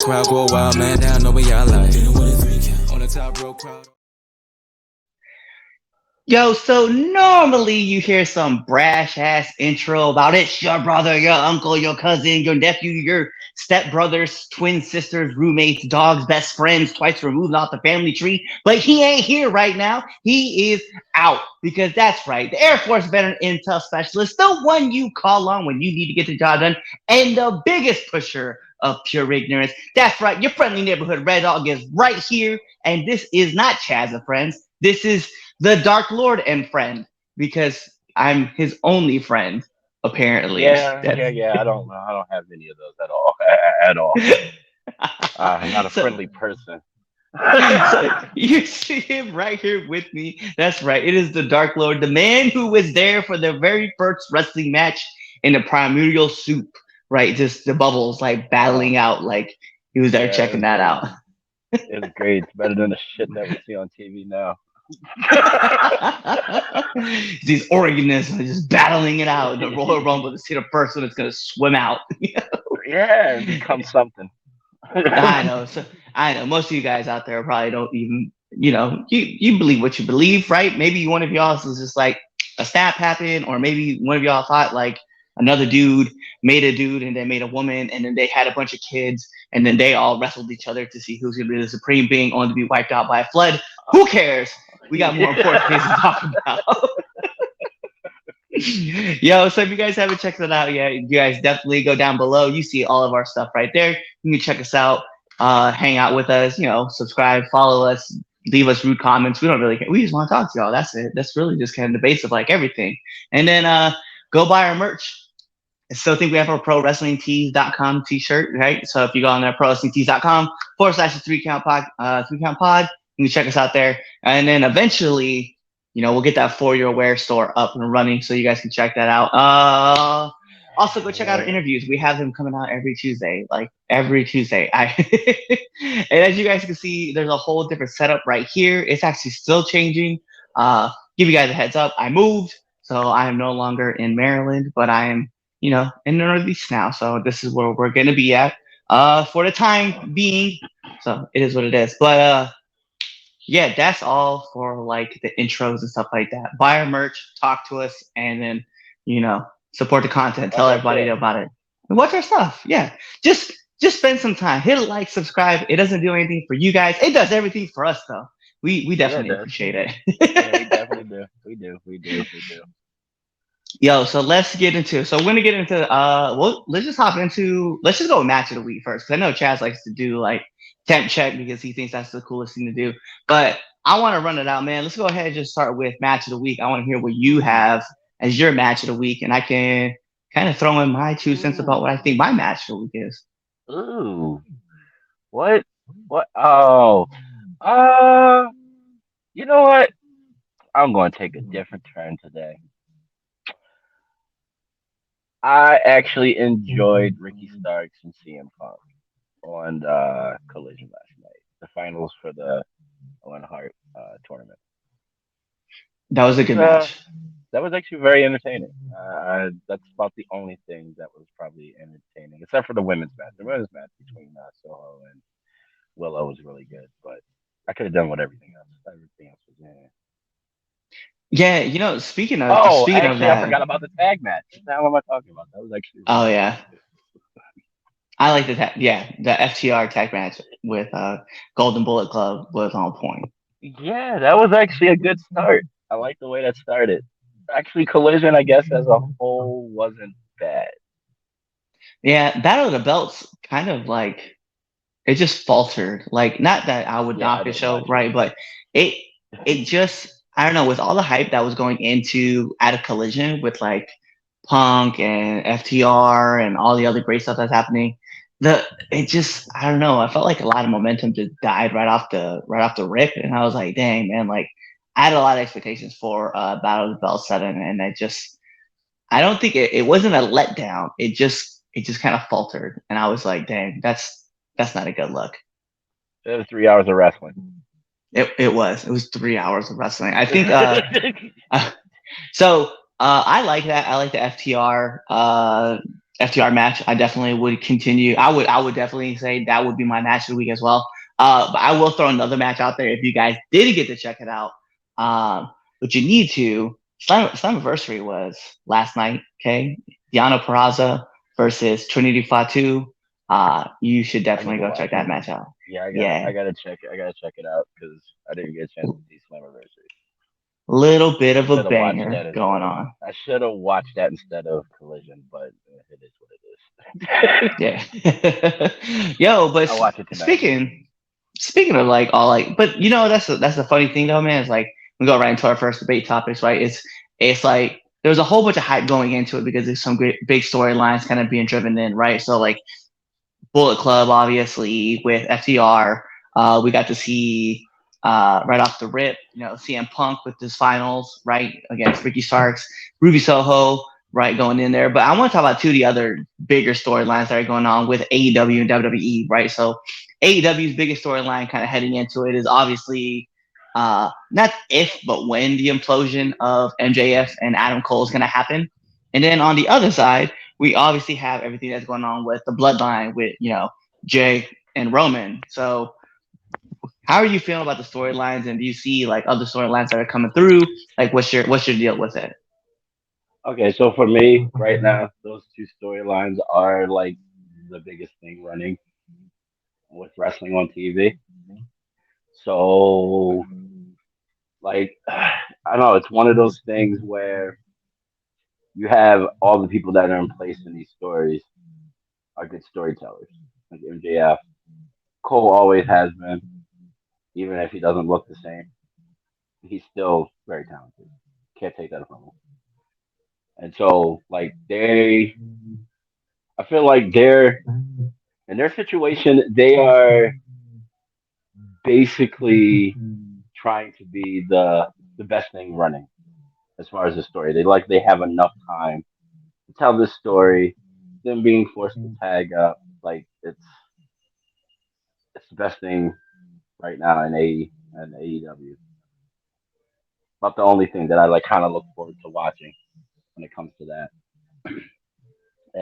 Crowd go wild, man. Down, know where y'all like. On the top row crowd. Yo, so normally you hear some brash ass intro about it's your brother, your uncle, your cousin, your nephew, your stepbrothers, twin sisters, roommates, dogs, best friends, twice removed off the family tree. But he ain't here right now. He is out because that's right. The Air Force veteran intel specialist, the one you call on when you need to get the job done, and the biggest pusher of pure ignorance. That's right. Your friendly neighborhood Red Dog is right here. And this is not Chaz and Friends. This is the Dark Lord and friend because I'm his only friend, apparently. Yeah. I don't have any of those at all. At all. I'm not a so, friendly person. so you see him right here with me. That's right. It is the Dark Lord, the man who was there for the very first wrestling match in the primordial soup. Right, just the bubbles like Oh, battling out, like he was there yeah, checking that out. it's great. It's better than the shit that we see on TV now. These organisms are just battling it out in the Royal Rumble to see the person that's gonna swim out. Yeah, it becomes something. I know. So I know most of you guys out there probably don't even, you believe what you believe, right? Maybe one of y'all was just like a snap happened, or maybe one of y'all thought like another dude made a dude and then made a woman, and then they had a bunch of kids, and then they all wrestled each other to see who's gonna be the supreme being, only to be wiped out by a flood. Who cares? We got more important things to talk about. Yo, so if you guys haven't checked it out yet, you guys definitely go down below. You see all of our stuff right there. You can check us out, hang out with us, subscribe, follow us, leave us rude comments. We don't really care. We just want to talk to y'all. That's it. That's really just kind of the base of like everything. And then go buy our merch. I still think we have our prowrestlingtees.com t-shirt, right? So if you go on there, prowrestlingtees.com/the 3 count pod, you can check us out there. And then eventually, we'll get that For Your Wear store up and running so you guys can check that out. Also, go check out our interviews. We have them coming out every Tuesday, like every Tuesday. And as you guys can see, there's a whole different setup right here. It's actually still changing. Give you guys a heads up. I moved, so I am no longer in Maryland, but I am, in the Northeast now. So this is where we're going to be at for the time being. So it is what it is. But yeah, that's all for like the intros and stuff like that. Buy our merch, talk to us, and then support the content. Tell everybody about it. And watch our stuff. Yeah, just spend some time. Hit a like, subscribe. It doesn't do anything for you guys. It does everything for us though. We definitely appreciate it. Yeah, we definitely do. We do. Yo, so let's get into. So we're gonna get into. Well, let's just hop into. Let's just go with match of the week first, because I know Chaz likes to do like temp check because he thinks that's the coolest thing to do. But I want to run it out, man. Let's go ahead and just start with match of the week. I want to hear what you have as your match of the week, and I can kind of throw in my 2 cents about what I think my match of the week is. Ooh, what? What? Oh, uh, you know what? I'm going to take a different turn today. I actually enjoyed Ricky Starks and CM Punk on Collision last night, the finals for the Owen Hart tournament. That was It a was good match. that was actually very entertaining. That's about the only thing that was probably entertaining, except for the women's match. The women's match between Soho and Willow was really good, but I could have done with everything else. Everything else was in. Yeah, Oh, speaking of actually, I that. forgot about the tag match. Now what am I talking about? That was actually Oh really yeah, I like the FTR tag match with Golden Bullet Club was on point. yeah, that was actually a good start. I like the way that started. Actually, Collision, I guess, as a whole, wasn't bad. Yeah, Battle of the Belts kind of like it just faltered. Like, not that I would Yeah, knock I the didn't show, watch it. right? But it it just I don't know, with all the hype that was going into at a Collision with like Punk and FTR and all the other great stuff that's happening. The it just I don't know. I felt like a lot of momentum just died right off the rip, and I was like, dang man, like I had a lot of expectations for Battle of the Belt 7, and I don't think it wasn't a letdown. It just kind of faltered, and I was like, dang, that's not a good look. It was 3 hours of wrestling. It was 3 hours of wrestling. I think uh, so I like that. I like the FTR. FTR match. I definitely would continue. I would definitely say that would be my match of the week as well. But I will throw another match out there if you guys didn't get to check it out. But you need to. Slammiversary was last night. Okay, Diana Peraza versus Trinity Fatu. You should I need definitely to go check watch that it. match out. Yeah, Yeah, I gotta check it. I gotta check it out because I didn't get a chance to see Slammiversary. little bit I of a should have watched banger that going instead. on. I should have watched that instead of Collision, but it is what it is. Yeah. Yo, but I'll watch it tonight. speaking of like all like, but you know that's the funny thing though, man. It's like we go right into our first debate topics, right? It's like there's a whole bunch of hype going into it because there's some great big storylines kind of being driven in, right? So like Bullet Club, obviously with FTR, we got to see right off the rip, you know, CM Punk with his finals, right, against Ricky Starks, Ruby Soho, right, going in there. But I want to talk about two of the other bigger storylines that are going on with AEW and WWE, right? So AEW's biggest storyline kind of heading into it is obviously not if, but when the implosion of MJF and Adam Cole is going to happen. And then on the other side, we obviously have everything that's going on with the bloodline with, you know, Jay and Roman. So how are you feeling about the storylines, and do you see like other storylines that are coming through? Like what's your deal with it? Okay, so for me right now, those two storylines are like the biggest thing running with wrestling on TV. So like I don't know, it's one of those things where you have all the people that are in place in these stories are good storytellers. Like MJF. Cole always has been, even if he doesn't look the same. He's still very talented. Can't take that from him. And so like I feel like they're in their situation, they are basically trying to be the best thing running as far as the story. They have enough time to tell this story. Them being forced to tag up, like it's the best thing right now in AEW. About the only thing that I like kind of look forward to watching when it comes to that.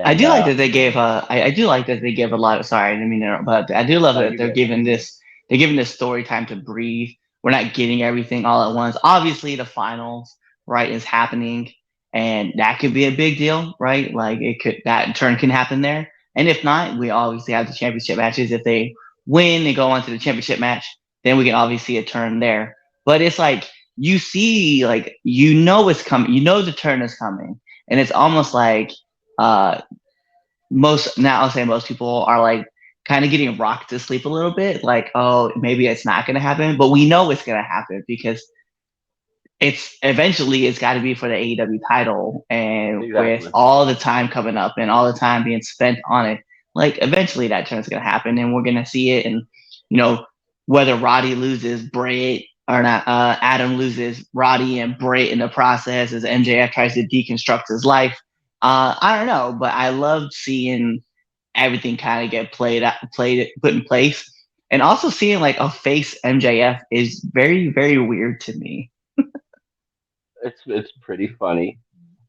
I And do like that they gave I do like that they give a lot of sorry, I didn't mean to interrupt, but I do love no, that you good. they're giving this story time to breathe. We're not getting everything all at once. Obviously the finals, right, is happening, and that could be a big deal, right? Like it could that turn can happen there. And if not, we obviously have the championship matches. If they win and go on to the championship match, then we can obviously see a turn there. But it's like you see, like you know it's coming, you know the turn is coming. And it's almost like uh most now I'll say most people are like kind of getting rocked to sleep a little bit, like, oh, maybe it's not gonna happen, but we know it's gonna happen because it's eventually it's got to be for the AEW title, and with Exactly. all the time coming up and all the time being spent on it, like eventually that turn's gonna happen, and we're gonna see it, and you know whether Roddy loses Bray or not, Adam loses Roddy and Bray in the process as MJF tries to deconstruct his life. I don't know, but I love seeing everything kind of get put in place, and also seeing like a face MJF is very, very weird to me. It's pretty funny.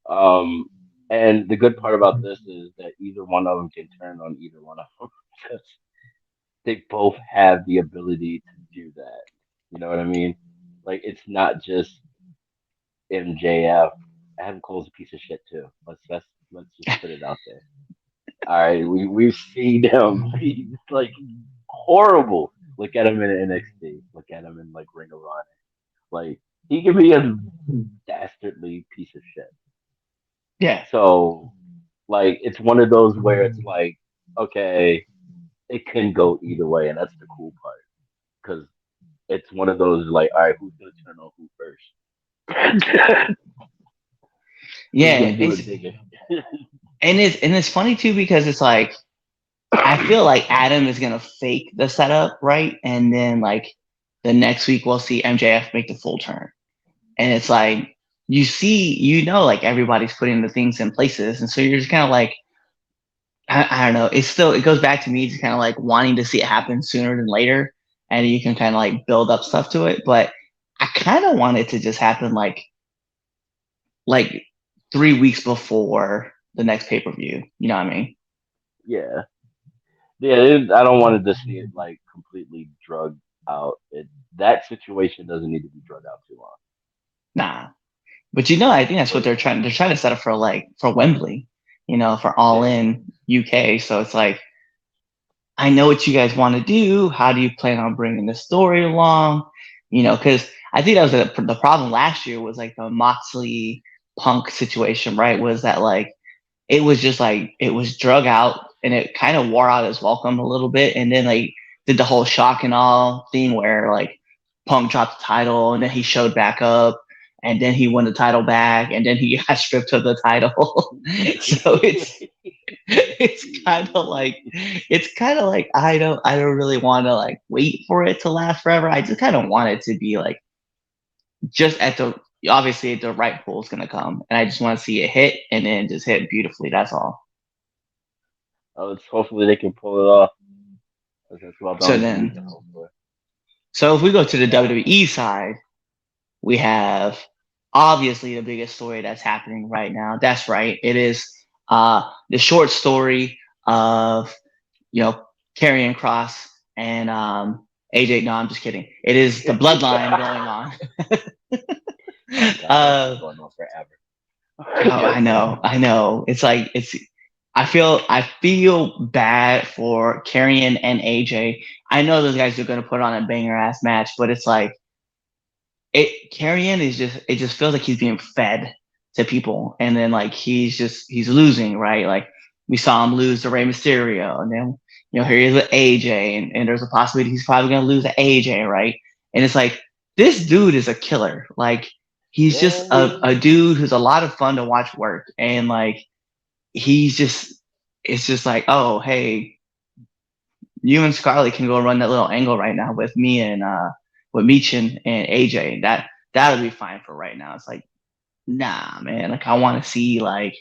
Um, and the good part about this is that either one of them can turn on either one of them. Because they both have the ability to do that. You know what I mean? Like it's not just MJF. Adam Cole's a piece of shit too. Let's just put it out there. All right, we've seen him. He's like horrible. Look at him in NXT. Look at him in like Ring of Honor. Like he can be a dastardly piece of shit. Yeah. So like it's one of those where it's like okay, it can go either way, and that's the cool part because it's one of those like all right, who's gonna turn on who first? Who's Yeah, gonna do it bigger? and it's funny too because it's like I feel like Adam is gonna fake the setup, right? And then like the next week we'll see MJF make the full turn. And it's like you see, like everybody's putting the things in places, and so you're just kind of like, I don't know. It goes back to me just kind of like wanting to see it happen sooner than later, and you can kind of like build up stuff to it. But I kind of want it to just happen like 3 weeks before the next pay-per-view. You know what I mean? Yeah, yeah. I don't want to just see it like completely drugged out. That situation doesn't need to be drugged out too long. Nah. But I think that's what But they're trying to set up for Wembley, for All yeah, In UK. So it's like, I know what you guys want to do. How do you plan on bringing the story along? Because I think that was the problem last year was like the Moxley Punk situation, right? Was that like it was just like it was drug out and it kind of wore out its welcome a little bit, and then like did the whole shock and all thing where like Punk dropped the title and then he showed back up and then he won the title back and then he got stripped of the title. So it's kind of like I don't really want to like wait for it to last forever. I just kind of want it to be like just at the obviously the right pool is gonna come, and I just want to see it hit and then just hit beautifully. That's all. hopefully they can pull it off. That's about the So only thing we can then, hope for. so if we go to the Uh, WWE side, we have obviously the biggest story that's happening right now. That's right. It is the short story of Karrion Cross and AJ. No, I'm just kidding. It is the bloodline going on. oh God, that's been uh, going on forever. oh, I know. It's like it's. I feel bad for Karrion and AJ. I know those guys are going to put on a banger ass match, but it's like Karrion is just it just feels like he's being fed to people, and then like he's losing, right? Like we saw him lose to Rey Mysterio, and then here he is with AJ, and there's a possibility he's probably gonna lose to AJ, right? And it's like this dude is a killer. Like he's just Yeah, a dude who's a lot of fun to watch work, and like he's just it's just like, oh hey, you and Scarlett can go run that little angle right now with me and with Meechin and AJ. That'll be fine for right now. It's like, nah, man. Like I want to see like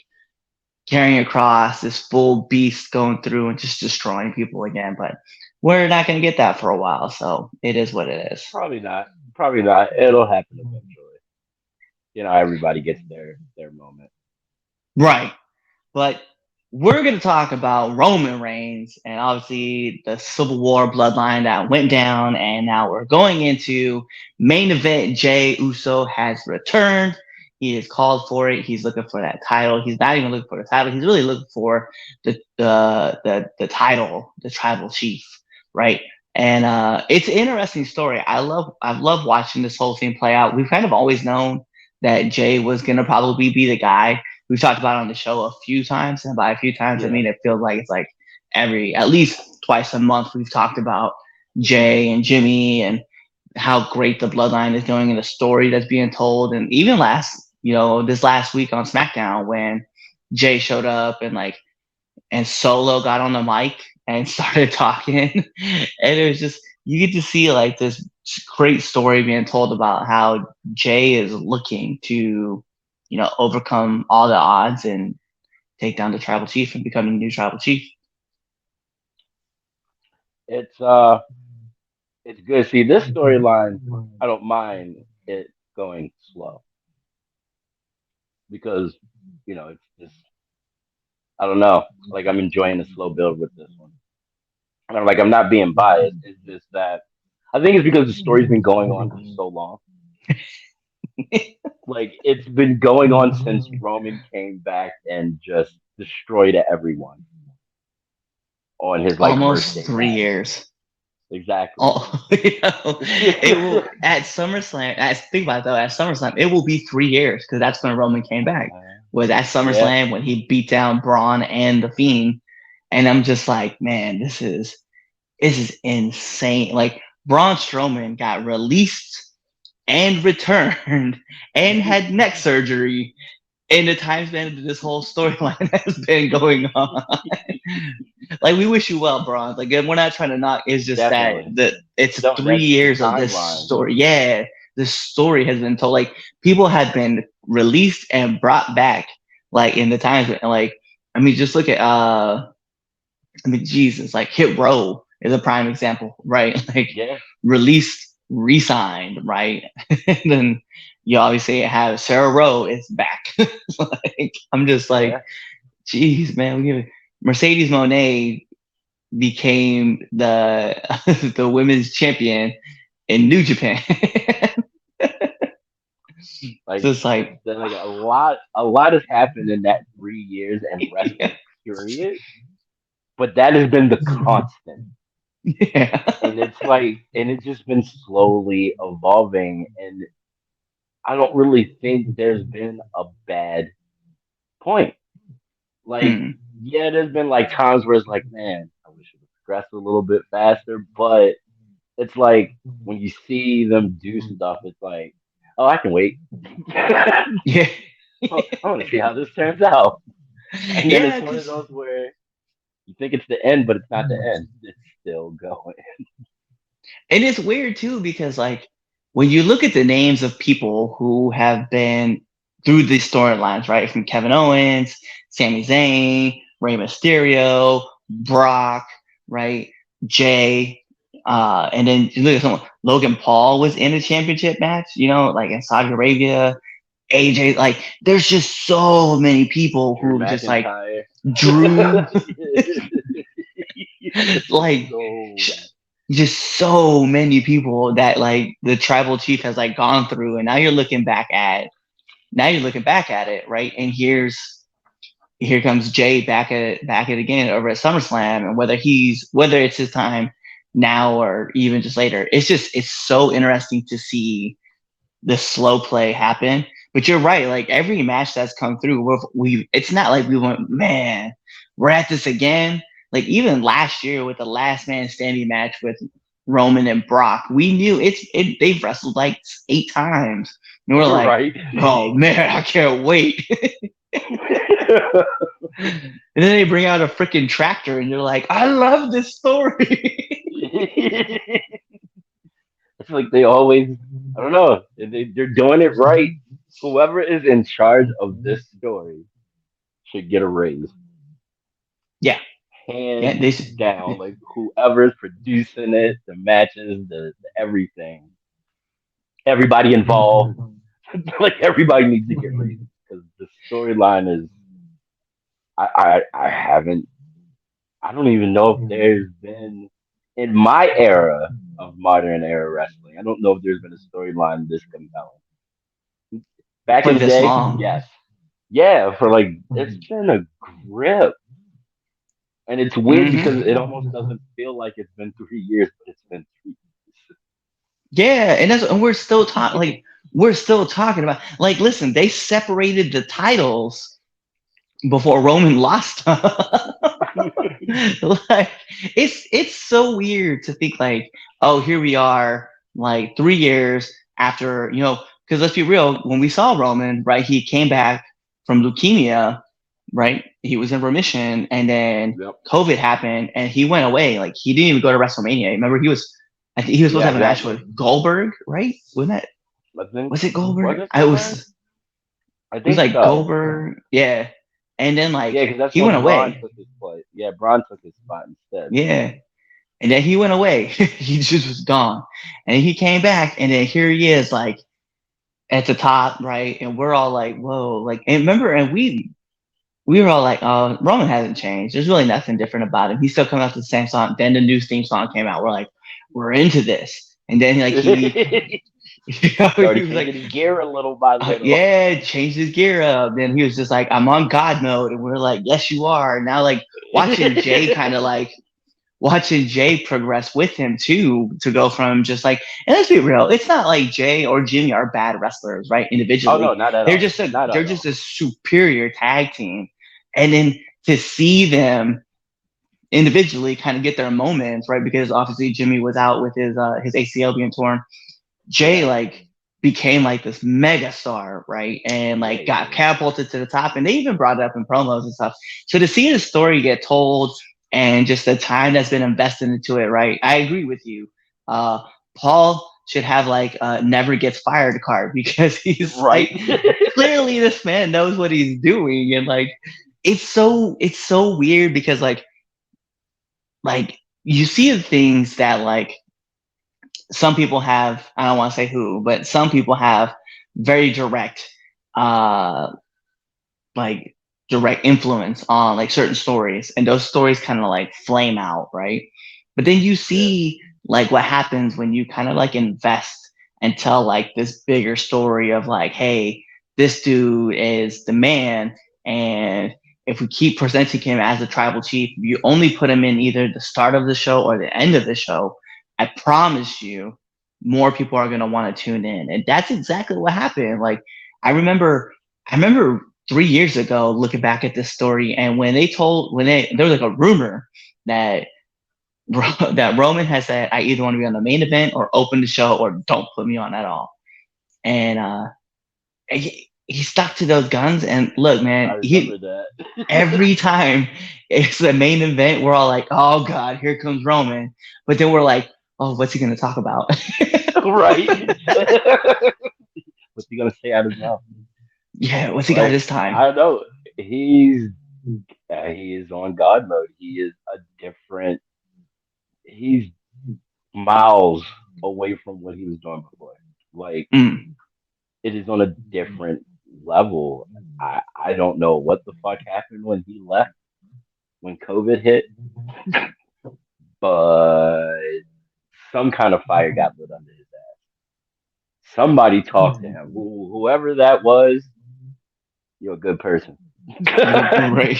carrying across this full beast going through and just destroying people again. But we're not gonna get that for a while, so it is what it is. probably not. Probably not. It'll happen eventually. Everybody gets their moment. Right. But we're going to talk about Roman Reigns and obviously the Civil War bloodline that went down. And now we're going into main event. Jey Uso has returned. He is called for it. He's looking for that title. He's not even looking for the title. He's really looking for the title, the tribal chief, right? And it's an interesting story. I've loved watching this whole thing play out. We've kind of always known that Jey was gonna probably be the guy. We've talked about it on the show a few times, and by a few times I Yeah. mean it feels like it's like at least twice a month we've talked about Jey and Jimmy and how great the bloodline is doing and the story that's being told. And even this last week on SmackDown when Jey showed up and Solo got on the mic and started talking, and it was just you get to see like this great story being told about how Jey is looking to, overcome all the odds and take down the tribal chief and become the new tribal chief. It's uh it's good. See, this storyline, I don't mind it going slow because it's just I don't know. Like I'm enjoying the slow build with this one. And I'm not being biased. It's just that I think it's because the story's been going on for so long. Like it's been going on since Roman came back and just destroyed everyone on his like Almost birthday three bash. years. Exactly. Oh, it will at SummerSlam. Think about it though. At SummerSlam, it will be 3 years because that's when Roman came back. Was at Yeah. SummerSlam when he beat down Braun and the Fiend, and I'm just like, man, this is insane. Like Braun Strowman got released and returned and had neck surgery in the time span that this whole storyline has been going on. Like we wish you well, Braun. Like we're not trying to knock. It's just Definitely. that it's No, 3 years the of this timeline. story. Yeah, this story has been told. Like people had been released and brought back. Like in the times, like I mean, just look at Jesus. Like Hit Row is a prime example, right? Like Yeah. released, re-signed, right? And then you obviously have Sarah Rowe is back. Like I'm just like Yeah. Jeez, man, Mercedes Monet became the the women's champion in New Japan. So Like it's like, like a lot has happened in that 3 years and yeah, wrestling period, but that has been the constant. yeah. And it's just been slowly evolving. And I don't really think there's been a bad point. Like, Hmm. yeah, there's been like times where it's like, man, I wish it would progress a little bit faster. But it's like when you see them do stuff, it's like, oh, I can wait. I Yeah. want to see how this turns out. And then Yeah, it's one of those where you think it's the end, but it's not the end. It's still going. and it's weird too because like when you look at the names of people who have been through these storylines, right? From Kevin Owens, Sami Zayn, Rey Mysterio, Brock, right? Jay, and then you look at someone, Logan Paul was in a championship match, like in Saudi Arabia. AJ, like there's just so many people Drew who just like McIntyre. Drew, It's just like so. just so many people that like the tribal chief has like gone through, and now you're looking back at it, right? And here comes Jay back at again over at SummerSlam, and whether it's his time now or even just later, it's so interesting to see the slow play happen. But you're right, like every match that's come through, it's not like we went, man, we're at this again. Like even last year with the last man standing match with Roman and Brock, we knew they've wrestled like 8 times. And we're like, Right. oh man, I can't wait. And then they bring out a freaking tractor and you're like, I love this story. It's like they always, I don't know, they're doing it right. Whoever is in charge of this story should get a raise. Yeah. Yeah, Hands down. Like whoever's producing it, the matches, the everything, everybody involved, like everybody needs to get raises because the storyline is. I haven't. I don't even know if there's been in my era of modern era wrestling. I don't know if there's been a storyline this compelling. Back for in the this day, long. yes, yeah, for like it's been a grip, and it's weird because Hmm. it almost doesn't feel like it's been 3 years, but it's been Yeah, and we're still talking about, like, listen, they separated the titles before Roman lost them. Like it's so weird to think like, oh, here we are, like 3 years after, because let's be real, when we saw Roman, right, he came back from leukemia, right? He was in remission, and then Yep. COVID happened, and he went away. Like he didn't even go to WrestleMania. Remember, I think he was supposed to Yeah, have a match exactly. with Goldberg, right? Wasn't that I think was it was Goldberg? it I that was match? it I was think like so. Goldberg, yeah. And then like Yeah, because that's he went when Braun away, took his place. Yeah, Braun took his spot instead. yeah. And then he went away. He just was gone. And he came back, and then here he is, like at the top, right? And we're all like, whoa, like, and remember, and we were all like, oh, Roman hasn't changed. There's really nothing different about him. He's still coming out to the same song. Then the new theme song came out. We're like, we're into this. And then like he Started was like, changing his gear a little by little. yeah, changed his gear up. Then he was just like, I'm on God mode. And we're like, yes, you are. Now, like, watching Jay progress with him too, to go from just like, and let's be real, it's not like Jay or Jimmy are bad wrestlers, right? Oh no, Individually, not at they're all. just a Not they're at just all. a superior tag team. And then to see them individually kind of get their moments, right? Because obviously Jimmy was out with his ACL being torn. Jay Yeah. like became like this mega star, right? And Yeah, like he got did. catapulted to the top. And they even brought it up in promos and stuff. So to see the story get told and just the time that's been invested into it, right? I agree with you. Uh, Paul should have like never gets fired card, because he's Right. like, clearly this man knows what he's doing. And like it's so weird because like you see the things that like some people have, I don't want to say who, but some people have very direct, uh, like direct influence on like certain stories, and those stories kind of like flame out, right? But then you Yeah. see like what happens when you kind of like invest and tell like this bigger story of like, hey, this dude is the man, and if we keep presenting him as a tribal chief, you only put him in either the start of the show or the end of the show. I promise you, more people are gonna want to tune in, and that's exactly what happened. Like I remember, I remember 3 years ago looking back at this story, and there was like a rumor that that Roman has said, I either want to be on the main event or open the show or don't put me on at all. And he stuck to those guns. And look, I man, remember that. every time it's the main event, we're all like, oh God, here comes Roman. But then we're like, oh, what's he going to talk about? Right. What's he gonna say out of his mouth? Yeah, what's he got Like this time? I don't know. He's he is on God mode. He is a different. He's miles away from what he was doing before. Like Mm. it is on a different level. I don't know what the fuck happened when he left when COVID hit, but some kind of fire got lit under his ass. Somebody talked to him. Whoever that was, you're a good person.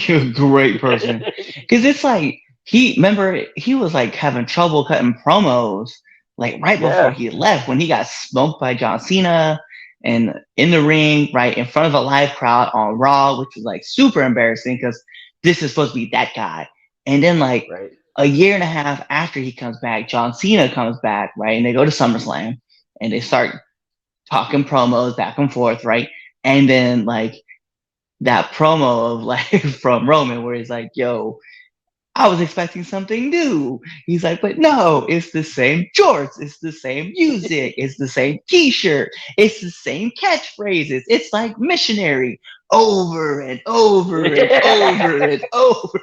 You're a great person. Because it's like remember he was like having trouble cutting promos like right before Yeah, he left when he got smoked by John Cena and in the ring right in front of a live crowd on Raw, which was like super embarrassing because this is supposed to be that guy. And then like right. a year and a half after he comes back, John Cena comes back, right? And they go to SummerSlam and they start talking promos back and forth, right? And then like that promo of like from Roman where he's like, yo, I was expecting something new. He's like, but no, it's the same jorts, it's the same music, it's the same t-shirt, it's the same catchphrases. It's like missionary over and over and over and over.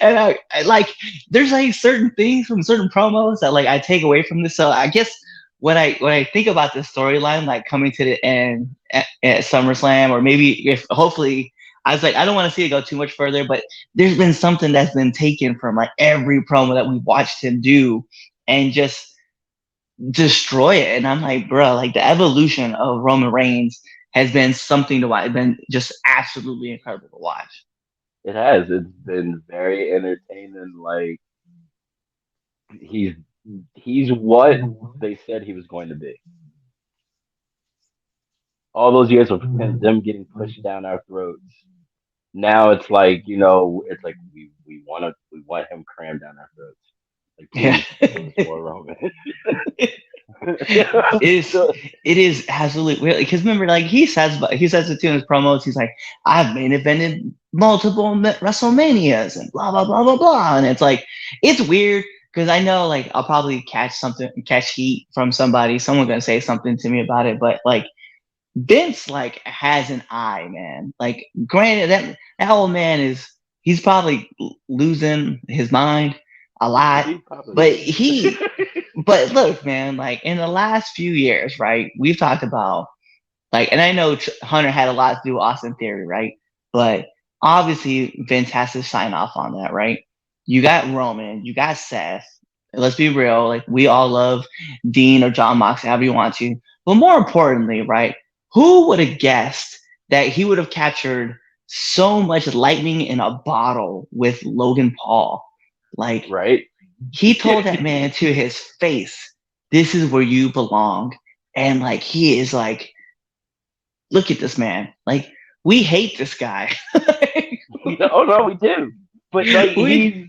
And I like there's like certain things from certain promos that like I take away from this. So I guess when I think about the storyline like coming to the end at SummerSlam, or maybe if hopefully I was like, I don't want to see it go too much further, but there's been something that's been taken from like every promo that we watched him do and just destroy it. And I'm like, bro, like the evolution of Roman Reigns has been something to watch. It's been just absolutely incredible to watch. It has. It's been very entertaining. Like he's he's what they said he was going to be. All those years of them getting pushed down our throats. Now it's like it's like we want him crammed down our throats. Like Yeah. please, more Roman. It's So, it is absolutely weird because remember like he says it too in his promos. He's like, I've main evented multiple WrestleManias and blah blah blah blah blah, and it's like it's weird because I know like I'll probably catch heat from somebody. Someone's gonna say something to me about it, but like Vince like has an eye, man. Like granted that old man he's probably losing his mind a lot, he probably but is. he but look, man, like in the last few years, right? We've talked about like, and I know Hunter had a lot to do with Austin Theory, right? But obviously Vince has to sign off on that, right? You got Roman, you got Seth. Let's be real, like we all love Dean or John Moxley, however you want to. But more importantly, right? Who would have guessed that he would have captured so much lightning in a bottle with Logan Paul? Like Right? he told that man to his face, this is where you belong. And like he is like, look at this man. Like we hate this guy. Oh no, we do. But like we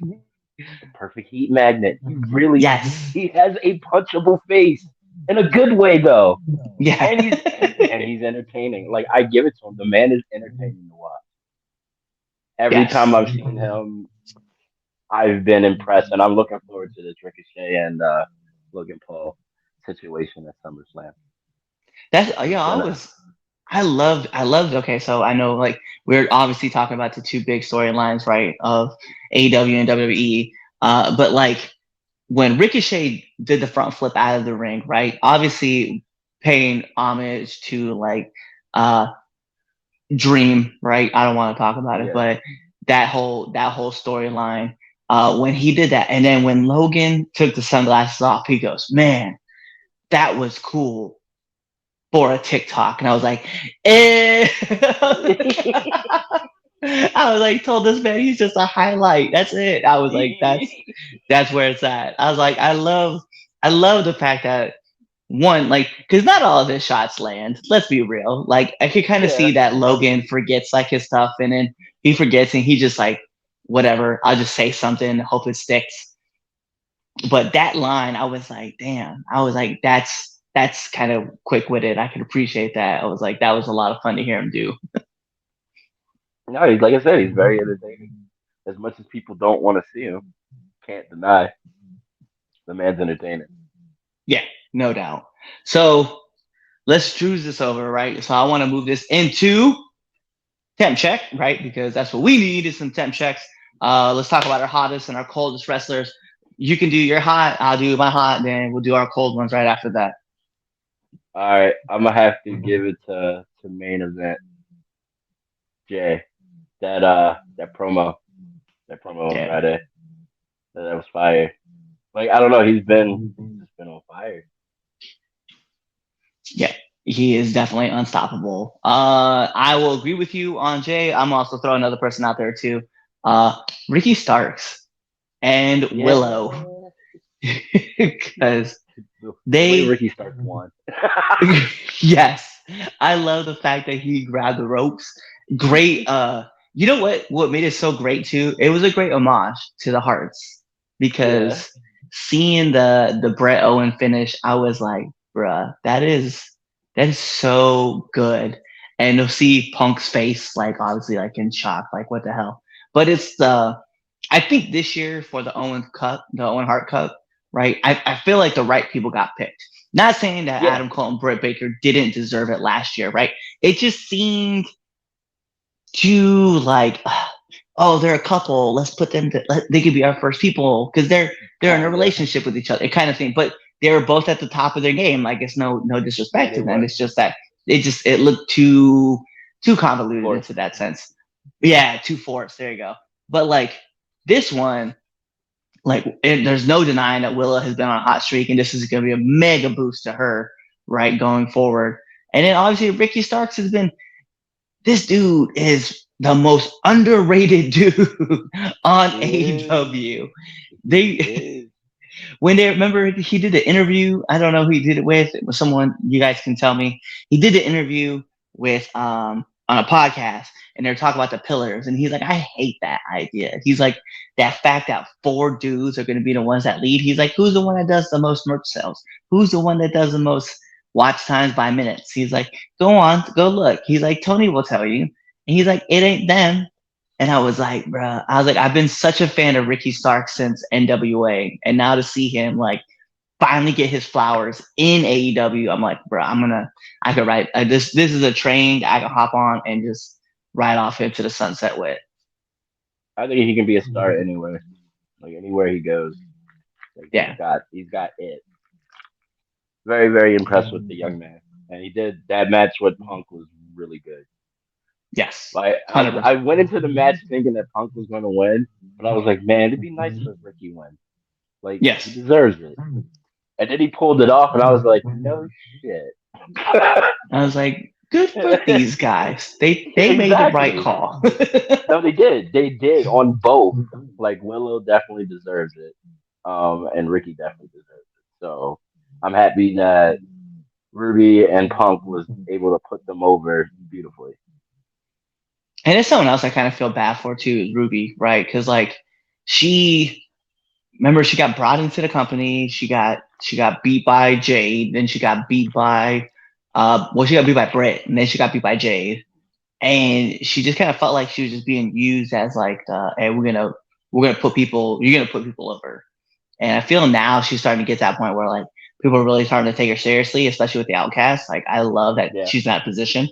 he's a perfect heat magnet. yes. He has a punchable face in a good way though, Yeah. and he's entertaining. Like I give it to him. The man is entertaining to watch. Every time Yes. I've seen him, I've been impressed, and I'm looking forward to this Ricochet and Logan Paul situation at SummerSlam. That's It's yeah, gonna I loved okay, so I know like we're obviously talking about the two big storylines, right, of AEW and WWE. But like when Ricochet did the front flip out of the ring, right? Obviously paying homage to like uh dream, right? I don't want to talk about it, Yeah. but that whole storyline, when he did that, and then when Logan took the sunglasses off, he goes, "Man, that was cool for a TikTok," and I was like, "Eh." I was like, told this man he's just a highlight. That's it. I was like, that's where it's at. I was like, I love the fact that one, like, because not all of his shots land. Let's be real. Like, I could kind of Yeah. see that Logan forgets like his stuff, and then he forgets, and he just like, whatever. I'll just say something, hope it sticks. But that line, I was like, damn. I was like, that's kind of quick witted. I could appreciate that. I was like, that was a lot of fun to hear him do. No, he's like I said, he's very entertaining. As much as people don't want to see him, can't deny the man's entertaining. Yeah, no doubt. So let's choose this over, right? So I want to move this into temp check, right? Because that's what we need is some temp checks. Let's talk about our hottest and our coldest wrestlers. You can do your hot, I'll do my hot, then we'll do our cold ones right after that. All right, I'm gonna have to give it to main event Jay. That promo on Yeah, Friday. That was fire. Like I don't know, he's just been on fire. yeah, he is definitely unstoppable. I will agree with you on Jay. I'm also throwing another person out there too. Uh, Ricky Starks and Willow, Yeah, because the way they Ricky Starks won. yes, I love the fact that he grabbed the ropes. Great. You know what made it so great too? It was a great homage to the Hearts Yeah, because seeing the Bret Owen finish, I was like, bruh, that is so good. And to see Punk's face, like obviously like in shock, like what the hell. But it's I think this year for the Owen Cup, the Owen Hart Cup, right? I feel like the right people got picked. Not saying that yeah, Adam Cole and Britt Baker didn't deserve it last year, right? It just seemed too like, oh, they're a couple. Let's put them. They could be our first people because they're in a kinda. relationship with each other, kind of thing. But they were both at the top of their game. Like it's no Yeah, disrespect they to them. were. It's just that it looked too convoluted Fourth. into that sense. Yeah, too forced. There you go. But like this one, there's no denying that Willa has been on a hot streak, and this is going to be a mega boost to her, right, going forward. And then obviously Ricky Starks has been. This dude is the most underrated dude on He is. AEW. He They is. when they remember he did the interview. I don't know who he did it with. It was someone you guys can tell me. He did the interview with on a podcast, and they're talking about the pillars, and he's like, I hate that idea. He's like that fact that four dudes are going to be the ones that lead. He's like, who's the one that does the most merch sales? Who's the one that does the most watch times by minutes? He's like, go on, go look. He's like, Tony will tell you, and he's like, it ain't them. And I was like, bruh, I was like, I've been such a fan of Ricky Stark since NWA. And now to see him like finally get his flowers in AEW, I'm like, bruh, I could ride. This is a train I can hop on and just ride off into the sunset with. I think he can be a star anywhere. Like anywhere he goes. Like Yeah. he's got it. Very, very impressed with the young man. And he did that match with Punk was really good. Yes. Like I 100%. went into the match thinking that Punk was gonna win, but I was like, man, it'd be nice if Ricky win. Like he Yes. deserves it. And then he pulled it off and I was like, no shit. I was like, good for these guys. They made the right Exactly. call. No, they did. They did on both. Like Willow definitely deserves it. And Ricky definitely deserves it. So I'm happy that Ruby and Punk was able to put them over beautifully. And it's someone else I kind of feel bad for too, is Ruby, right? Because like she remember she got brought into the company. She got beat by Jade. Then she got beat by she got beat by Britt, and then she got beat by Jade. And she just kind of felt like she was just being used as like, hey, we're gonna put people, you're gonna put people over. And I feel now she's starting to get to that point where like people are really starting to take her seriously, especially with the Outcast. Like I love that Yeah. she's in that position.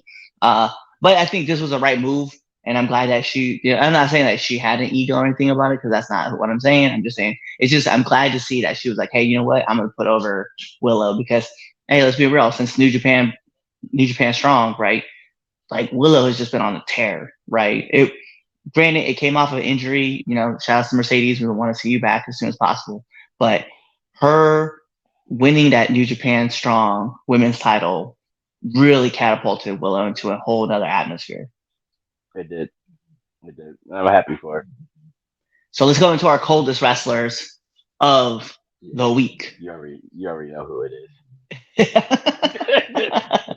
But I think this was the right move, and I'm glad that she. I'm not saying that she had an ego or anything about it because that's not what I'm saying. I'm just saying it's just I'm glad to see that she was like, hey, you know what? I'm gonna put over Willow because hey, let's be real. Since New Japan Strong, right? like Willow has just been on a tear, right? Granted, it came off of injury. Shout out to Mercedes. We want to see you back as soon as possible. But her winning that New Japan Strong women's title really catapulted Willow into a whole other atmosphere. It did. I'm happy for her. So let's go into our coldest wrestlers of the week. You already know who it is.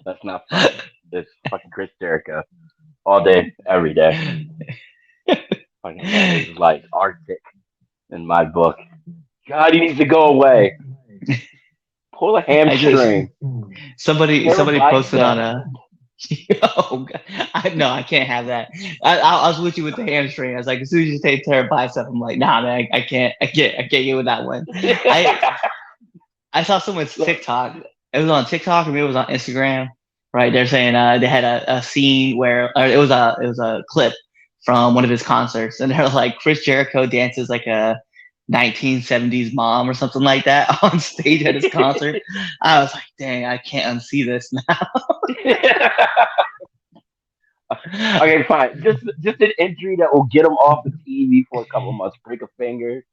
That's not fun. It's fucking Chris Jericho. All day, every day. Fucking is like Arctic in my book. God, he needs to go away. Pull a hamstring. Somebody posted on a. Oh, I can't have that. I was with you with the hamstring. I was like, as soon as you say tear bicep, I'm like, nah, man, I can't get with that one. I saw someone's TikTok. It was on TikTok or maybe it was on Instagram. Right, they're saying they had a scene where it was a clip from one of his concerts, and they're like Chris Jericho dances like a 1970s mom or something like that on stage at his concert. I was like, dang, I can't unsee this now. Okay, fine. Just an injury that will get him off the TV for a couple months. Break a finger,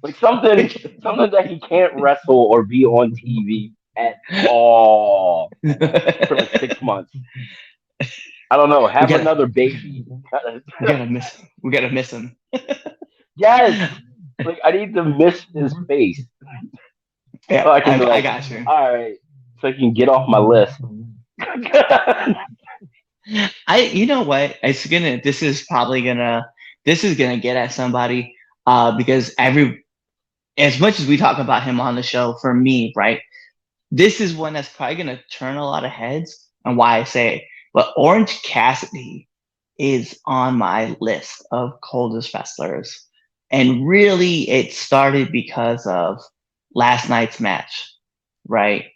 like something that he can't wrestle or be on TV at all for like 6 months. I don't know. Have another baby. We gotta miss him. Yes. Like I need to miss his face. Yeah, so I got you. All right, so I can get off my list. You know what? This is gonna get at somebody because as much as we talk about him on the show, for me, right, this is one that's probably gonna turn a lot of heads, and why I say it. But Orange Cassidy is on my list of coldest wrestlers, and really it started because of last night's match, right?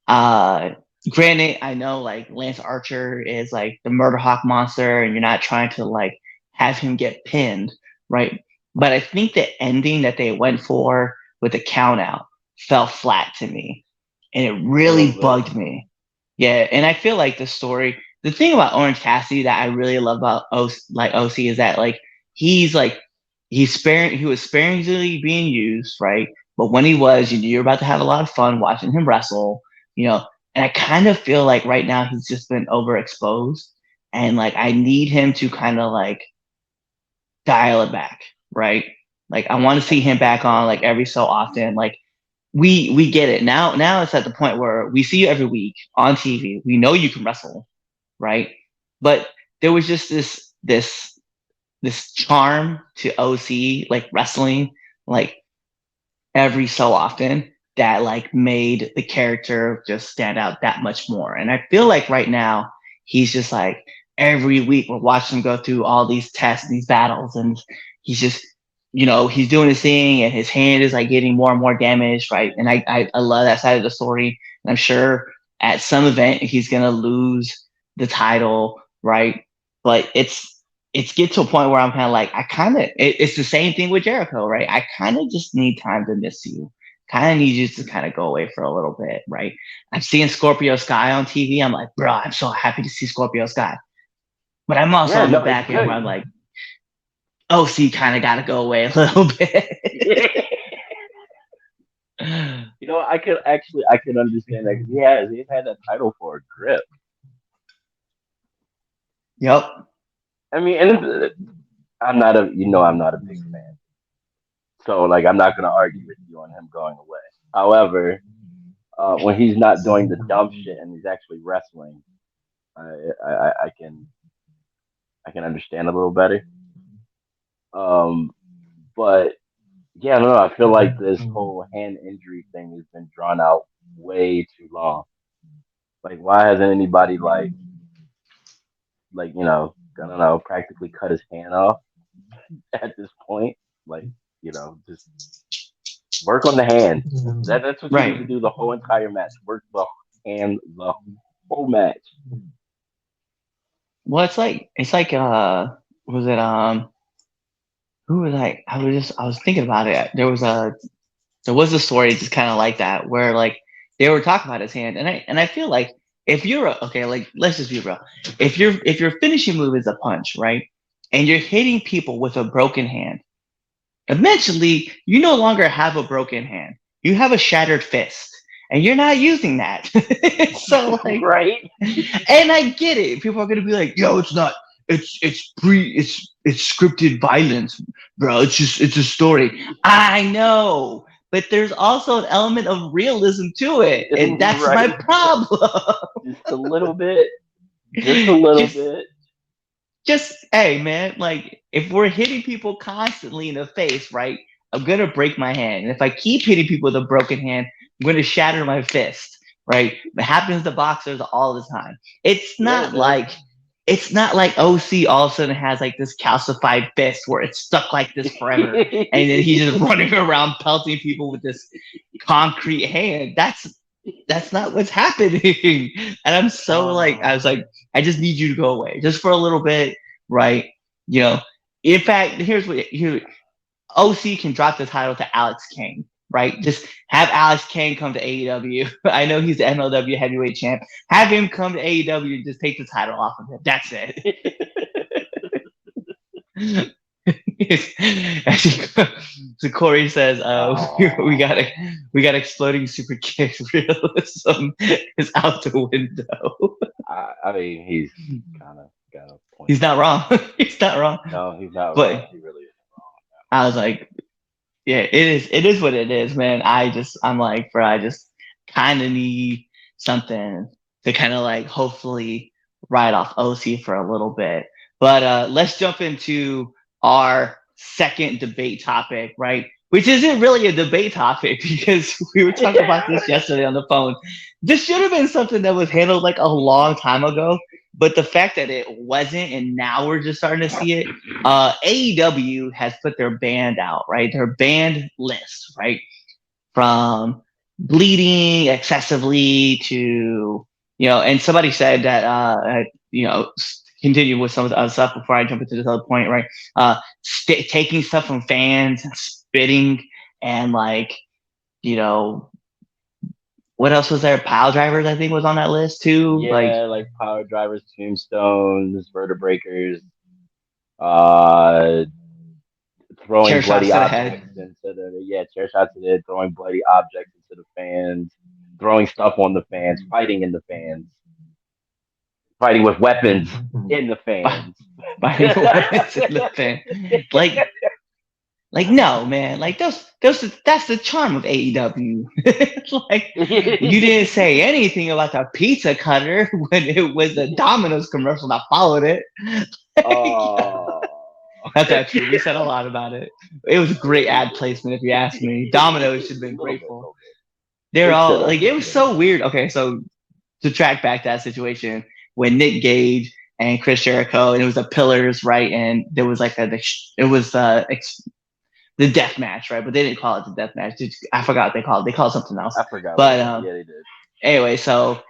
Granted, I know like Lance Archer is like the Murder Hawk monster, and you're not trying to like have him get pinned, right? But I think the ending that they went for with the count out fell flat to me, and it really bugged me. Yeah, and I feel like the thing about Orange Cassidy that I really love about OC is that like he was sparingly being used, right? But when he was, you're about to have a lot of fun watching him wrestle, and I kind of feel like right now he's just been overexposed, and like I need him to kind of like dial it back, right? Like I want to see him back on like every so often. Like we get it now. Now it's at the point where we see you every week on TV. We know you can wrestle, right? But there was just this charm to OC like wrestling like every so often that like made the character just stand out that much more. And I feel like right now he's just like every week we're watching him go through all these tests, these battles, and he's just he's doing his thing, and his hand is like getting more and more damaged, right? And I love that side of the story. And I'm sure at some event he's gonna lose the title, right? But it's get to a point where I'm kind of like it's the same thing with Jericho, right? I kind of just need time to miss you. Kind of need you to kind of go away for a little bit, right? I'm seeing Scorpio Sky on TV. I'm like, bro, I'm so happy to see Scorpio Sky. But I'm also on the back end where I'm like, OC kind of got to go away a little bit. I can understand that because he's had that title for a grip. Yep. I mean, and I'm not a big fan, so like I'm not gonna argue with you on him going away. However, when he's not doing the dumb shit and he's actually wrestling, I can understand a little better. But yeah, no, I feel like this whole hand injury thing has been drawn out way too long. Like, why hasn't anybody like I don't know, practically cut his hand off at this point? Like, just work on the hand. That's what you need to do the whole entire match. Work the hand the whole match. Well, it's like was it who was I was thinking about it. There was a story just kind of like that where like they were talking about his hand, and I feel like if you're okay, like let's just be real. If your finishing move is a punch, right, and you're hitting people with a broken hand, eventually you no longer have a broken hand. You have a shattered fist, and you're not using that. So like, Right? and I get it. People are gonna be like, "Yo, it's not. It's scripted violence, bro. It's a story." I know, but there's also an element of realism to it, and that's my Right. problem. Just a little bit. Just a little just bit. just hey man, like if we're hitting people constantly in the face, right? I'm gonna break my hand. And if I keep hitting people with a broken hand, I'm gonna shatter my fist, right? It happens to boxers all the time. It's Yeah, not man. like it's not like OC all of a sudden has like this calcified fist where it's stuck like this forever. And then he's just running around pelting people with this concrete hand. That's not what's happening. And I'm so like, I was like, I just need you to go away just for a little bit, right? You know, in fact, here OC can drop the title to Alex Kane, right? Just have Alex Kane come to AEW. I know he's the MLW heavyweight champ. Have him come to AEW and just take the title off of him. That's it. So Corey says, we got exploding super kicks. Realism is out the window. I mean, he's kind of got a point. He's not wrong. He's not wrong. No, he's not wrong. But He really isn't I was like, yeah, it is what it is, man. I'm like, bro, I just kind of need something to kind of like hopefully ride off OC for a little bit. But let's jump into our second debate topic, right? Which isn't really a debate topic because we were talking about this yesterday on the phone. This should have been something that was handled like a long time ago, but the fact that it wasn't, and now we're just starting to see it. AEW has put their band out, right? Their band list, right? From bleeding excessively to, and somebody said that, continue with some of the other stuff before I jump into this other point, right? Taking stuff from fans, spitting, and like, what else was there? Pile drivers, I think, was on that list too. Yeah, like power drivers, tombstones, vertebreakers, uh, throwing chair shots bloody to the head. objects into chair shots to the head, throwing bloody objects into the fans, throwing stuff on the fans, fighting in the fans, fighting with weapons in the fans. Fighting with weapons in the fan. Like no, man. Like that's the charm of AEW. Like you didn't say anything about the pizza cutter when it was the Domino's commercial that followed it. That's actually we said a lot about it. It was a great ad placement, if you ask me. Domino's should have been grateful. They're all like, it was so weird. Okay, so to track back that situation when Nick Gage and Chris Jericho, and it was the Pillars, right? And there was like the death match, right? But they didn't call it the death match. I forgot what they called it. They called it something else. I forgot. But yeah, they did. Anyway, so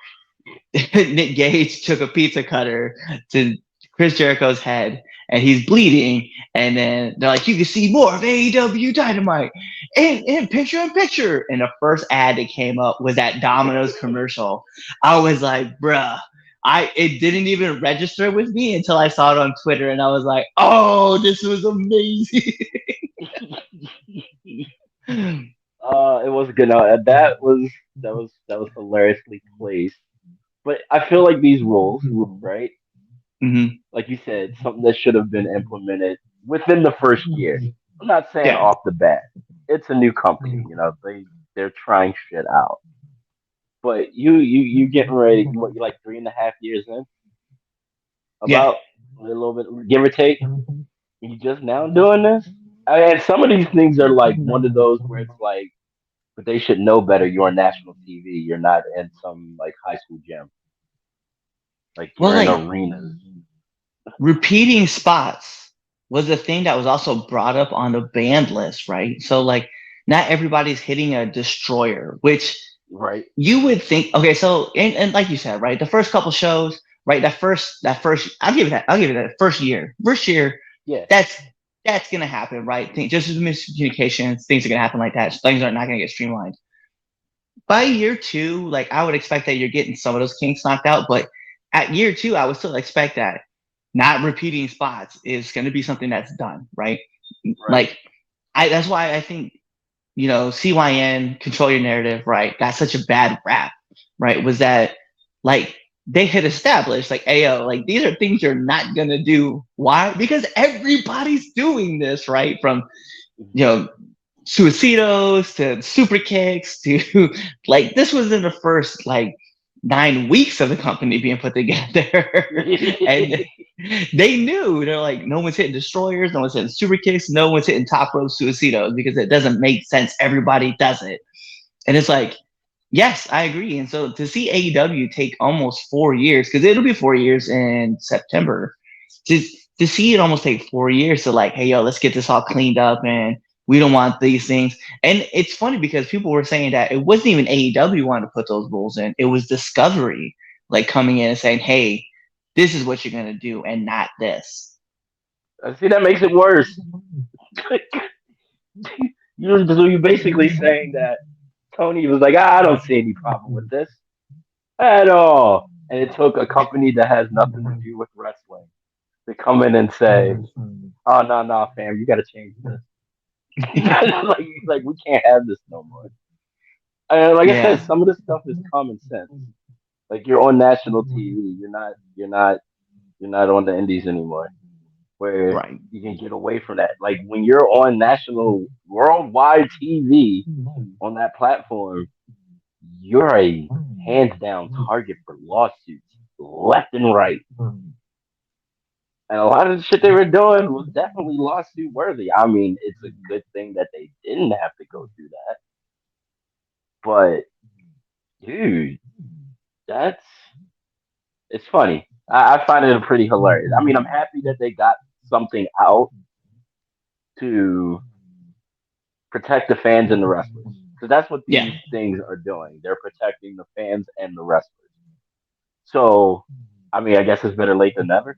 Nick Gage took a pizza cutter to Chris Jericho's head, and he's bleeding. And then they're like, "You can see more of AEW Dynamite in picture in picture." And the first ad that came up was that Domino's commercial. I was like, "Bruh." It didn't even register with me until I saw it on Twitter, and I was like, "Oh, this was amazing." It was good. That was hilariously placed. But I feel like these rules, right? Mm-hmm. Like you said, something that should have been implemented within the first year. I'm not saying off the bat. It's a new company, they're trying shit out. But you getting ready? What, you like 3.5 years in? About a little bit, give or take. You just now doing this? And some of these things are like one of those where it's like, but they should know better. You're on national TV. You're not in some like high school gym. Like you're in arenas. Repeating spots was a thing that was also brought up on the band list, right? So like, not everybody's hitting a destroyer, which you would think. Okay, so and like you said, right, the first couple shows, right, that first, I'll give it that first year, yeah, that's gonna happen, right? Just as miscommunications, things are gonna happen like that. Things are not gonna get streamlined. by year 2, like I would expect that you're getting some of those kinks knocked out, but at year 2, I would still expect that not repeating spots is going to be something that's done, right? Right. Like that's why I think CYN, control your narrative, right, got such a bad rap, right? Was that like they had established like, ayo, like these are things you're not gonna do. Why? Because everybody's doing this, right? From you know suicidos to super kicks to like this was in the first like 9 weeks of the company being put together. And they knew they're like, no one's hitting destroyers, no one's hitting super kicks, no one's hitting top rope suicidos because it doesn't make sense. Everybody does it. And it's like, yes, I agree. And so to see AEW take almost 4 years, because it'll be 4 years in September, to to see it almost take 4 years to like, hey yo, let's get this all cleaned up and we don't want these things. And it's funny because people were saying that it wasn't even AEW wanting to put those rules in. It was Discovery like coming in and saying, hey, this is what you're gonna do and not this. I see that makes it worse. You're basically saying that Tony was like, I don't see any problem with this at all. And it took a company that has nothing to do with wrestling to come in and say, oh, no, no, fam, you got to change this. like, we can't have this no more. Like I said, Yeah. some of this stuff is common sense. Like you're on national TV. You're not on the indies anymore. Where Right. you can get away from that. Like when you're on national worldwide TV on that platform, you're a hands down target for lawsuits left and right. And a lot of the shit they were doing was definitely lawsuit worthy. I mean, it's a good thing that they didn't have to go through that. But dude, that's it's funny. I find it pretty hilarious. I mean, I'm happy that they got something out to protect the fans and the wrestlers. Because that's what Yeah. these things are doing. They're protecting the fans and the wrestlers. So, I mean, I guess it's better late than never.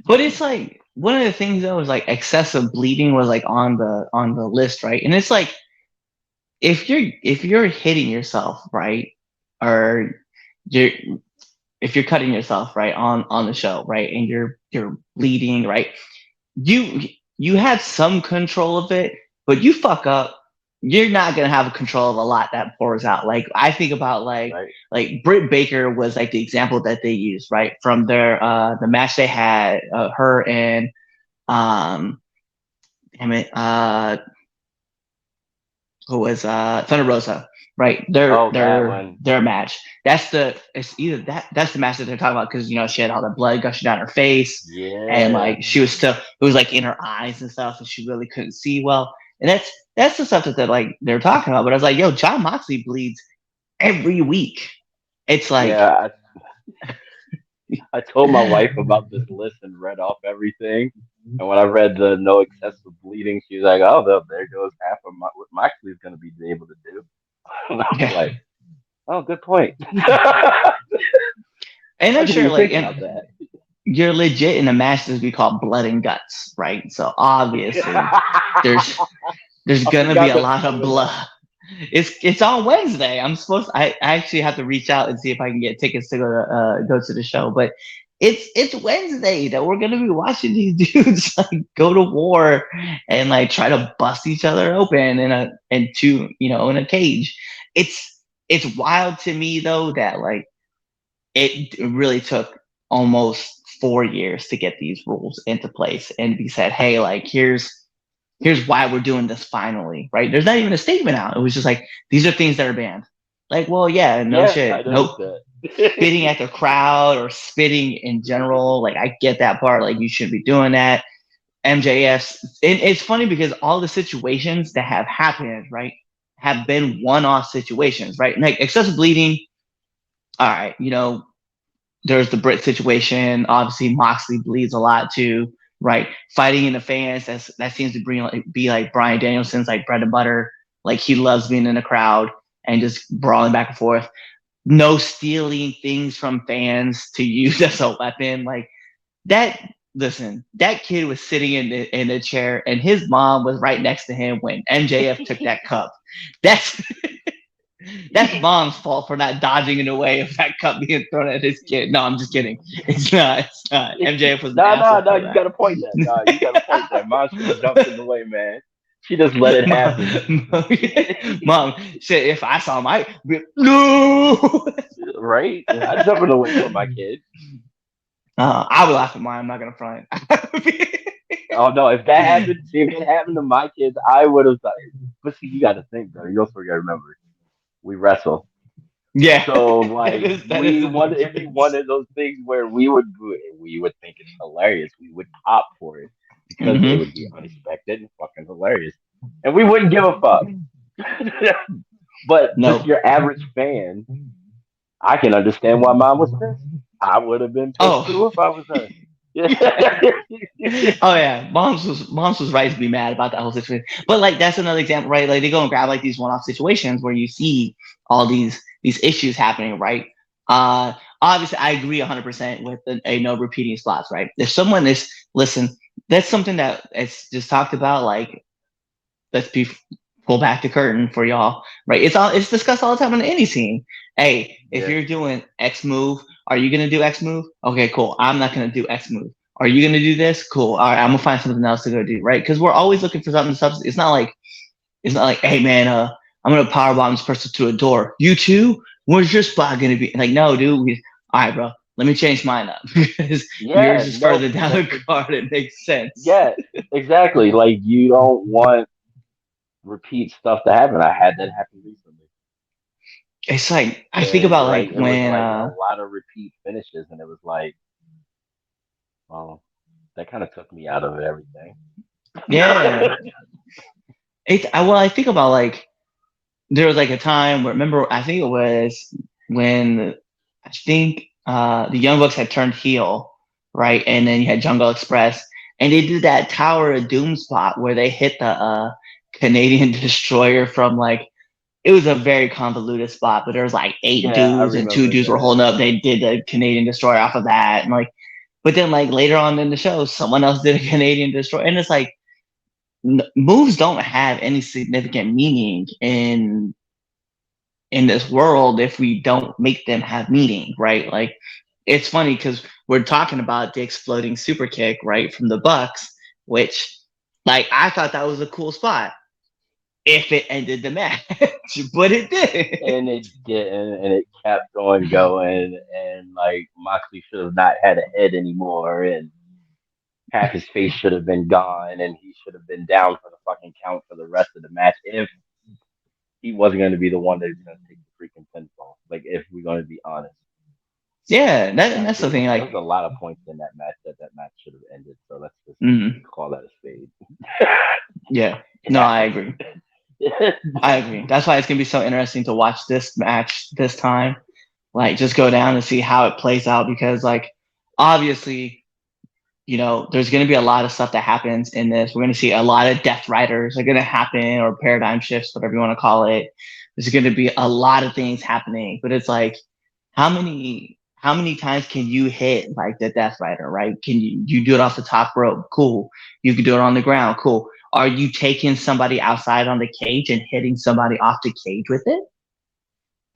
But it's like one of the things though is like excessive bleeding was like on the list, right? And it's like if you're hitting yourself, right, or you're if you're cutting yourself right on the show, right, and you're bleeding, right, you you have some control of it, but you fuck up, you're not gonna have control of a lot that pours out. Like I think about Right. like Britt Baker was like the example that they used, right, from their the match they had, her and um damn it, who was Thunder Rosa, right? Oh, that one. Their match. It's either that's the match that they're talking about because she had all the blood gushing down her face and Yeah. like she was still it was like in her eyes and stuff and she really couldn't see well. And that's the stuff that they're talking about. But I was like, yo, John Moxley bleeds every week. It's like Yeah. I told my wife about this list and read off everything. And when I read the no excessive bleeding, she was like, oh, there goes half of what Moxley's going to be able to do. And I was yeah. like, oh, good point. I And I'm didn't sure even like think about that. you're legit in a match that we call blood and guts, right? So obviously there's there's I gonna be forgot a that lot was of coming up. blood. It's on Wednesday. I actually have to reach out and see if I can get tickets to go to the show. But it's Wednesday that we're gonna be watching these dudes like go to war and like try to bust each other open in a cage. It's wild to me though that like it really took almost 4 years to get these rules into place and be said, hey, like here's why we're doing this finally, right? There's not even a statement out. It was just like these are things that are banned. Like, well, yeah, no Yeah, I shit, noticed nope. that. Spitting at the crowd or spitting in general, like I get that part. Like you should be doing that. MJS, and it's funny because all the situations that have happened, right, have been one-off situations, right? Like excessive bleeding. All right, there's the Brit situation. Obviously, Moxley bleeds a lot too, right? Fighting in the fans. That seems to be like Brian Danielson's like bread and butter. Like he loves being in the crowd and just brawling back and forth. No stealing things from fans to use as a weapon. Like that. Listen, that kid was sitting in the chair, and his mom was right next to him when MJF took that cup. That's That's mom's fault for not dodging in the way of that cup being thrown at his kid. No, I'm just kidding. It's not. It's not. MJF was an No, no, asshole no. for You got that. a point there. No, you got a point there. Mom should have jumped in the way, man. She just let it happen. Mom, mom said if I saw my no, Right? I jump in the way for my kid. I would laugh at mine. I'm not gonna front. Oh no, if that happened, see if it happened to my kids, I would have thought. But see, you got to think, though. You also got to remember, we wrestle. Yeah, So like that is we the want it'd be one difference. of those things where we would think it's hilarious. We would pop for it because it Hmm. would be unexpected and fucking hilarious, and we wouldn't give a fuck. But just No. your average fan, I can understand why mom was pissed. I would have been pissed Oh, too if I was her. oh yeah, mom's was right to be mad about that whole situation. But like that's another example, right? Like they go and grab like these one-off situations where you see all these issues happening, right? Uh, Obviously, I agree 100% with a no repeating spots, right? If someone is listen, that's something that it's just talked about. Like let's be pull back the curtain for y'all, right? It's discussed all the time in any scene. Hey, if Yeah, you're doing X move, are you gonna do X move? Okay, cool. I'm not gonna do X move. Are you gonna do this? Cool. All right, I'm gonna find something else to go do, right? Because we're always looking for something to substitute. It's not like, hey man, I'm gonna powerbomb this person to a door. You too? Where's your spot gonna be? Like, no, dude. All right, bro. Let me change mine up because yours yeah, is no, further down that's the card. It makes sense. yeah, exactly. Like you don't want repeat stuff to happen. I had that happen recently. It's like I think And about like like it was when like a lot of repeat finishes, and it was like, well, that kind of took me out of everything. yeah. I think about like there was like a time where remember I think it was when I think the Young Bucks had turned heel, right? And then you had Jungle Express, and they did that Tower of Doom spot where they hit the Canadian Destroyer from like it was a very convoluted spot, but there was like eight Yeah, I dudes and two remember dudes were that. holding up. They did the Canadian Destroyer off of that, and like, but then like later on in the show, someone else did a Canadian Destroyer, and it's like moves don't have any significant meaning in this world if we don't make them have meaning, right? Like it's funny because we're talking about the exploding super kick, right, from the Bucks, which like I thought that was a cool spot if it ended the match, but it didn't. And it didn't, and it kept on going, and like Moxley should have not had a head anymore, and half his face should have been gone, and he should have been down for the fucking count for the rest of the match if he wasn't going to be the one that was going to take the freaking pinfall. Like, if we're going to be honest, Yeah, that's the thing. there was Like, a lot of points in that match that match should have ended. So let's just mm, call that a spade. yeah, It no, I happened. agree. I agree. That's why it's gonna be so interesting to watch this match this time. Like, just go down and see how it plays out because, like, obviously, there's gonna be a lot of stuff that happens in this. We're gonna see a lot of Death Riders are gonna happen or paradigm shifts, whatever you want to call it. There's gonna be a lot of things happening, but it's like, how many times can you hit like the Death Rider? Right? Can you do it off the top rope? Cool. You can do it on the ground. Cool. Are you taking somebody outside on the cage and hitting somebody off the cage with it?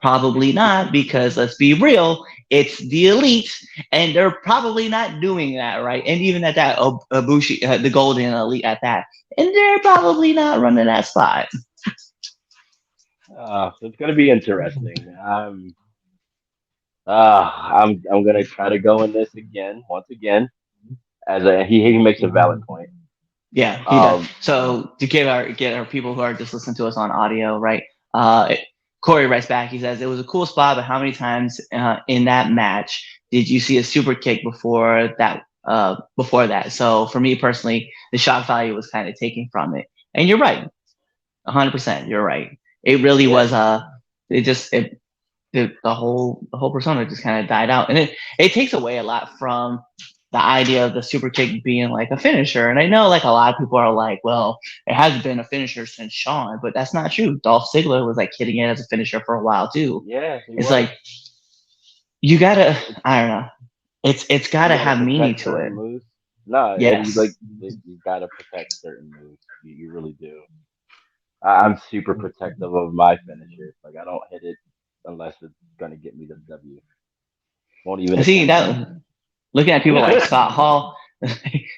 Probably not, because let's be real, it's the elite, and they're probably not doing that, right? And even at that, Ibushi, the Golden Elite at that, and they're probably not running that spot. So it's going to be interesting. I'm going to try to go in this again, once again, as he makes a valid point. Yeah, he does. Um, So to get our people who are just listening to us on audio, right? Corey writes back. He says it was a cool spot, but how many times in that match did you see a super kick before that? Before that, so for me personally, the shock value was kind of taken from it. And you're right, 100%. You're right. It really yeah, was. It just the whole persona just kind of died out, and it takes away a lot from the idea of the super kick being like a finisher. And I know like a lot of people are like, well, it hasn't been a finisher since Shawn, but that's not true. Dolph Ziggler was like hitting it as a finisher for a while too. yeah, he It's was. like you gotta, It's, I don't know. It's you gotta got to have meaning protect to it. certain moves. No, and you Yes. like you got to protect certain moves. You really do. I'm super protective of my finisher. Like I don't hit it unless it's gonna get me the W. Won't even And see attempt it. that looking at people like Scott Hall,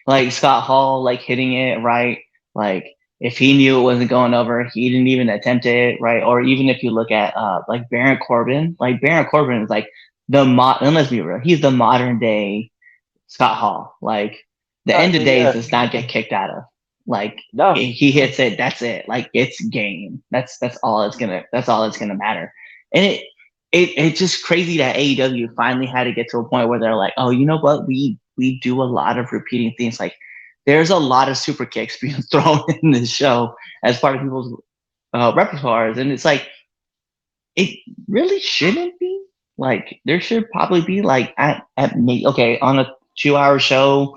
like Scott Hall, like hitting it right, like if he knew it wasn't going over, he didn't even attempt it, right? Or even if you look at like Baron Corbin is like and let's be real, he's the modern day Scott Hall. Like the end of days Yeah. does not get kicked out of. Like No. he hits it, that's it. Like it's game. That's all it's gonna matter. And it's just crazy that AEW finally had to get to a point where they're like, oh, you know what? We do a lot of repeating things. Like there's a lot of super kicks being thrown in this show as part of people's repertoires, and it's like it really shouldn't be. Like there should probably be like at me okay on a 2 hour show,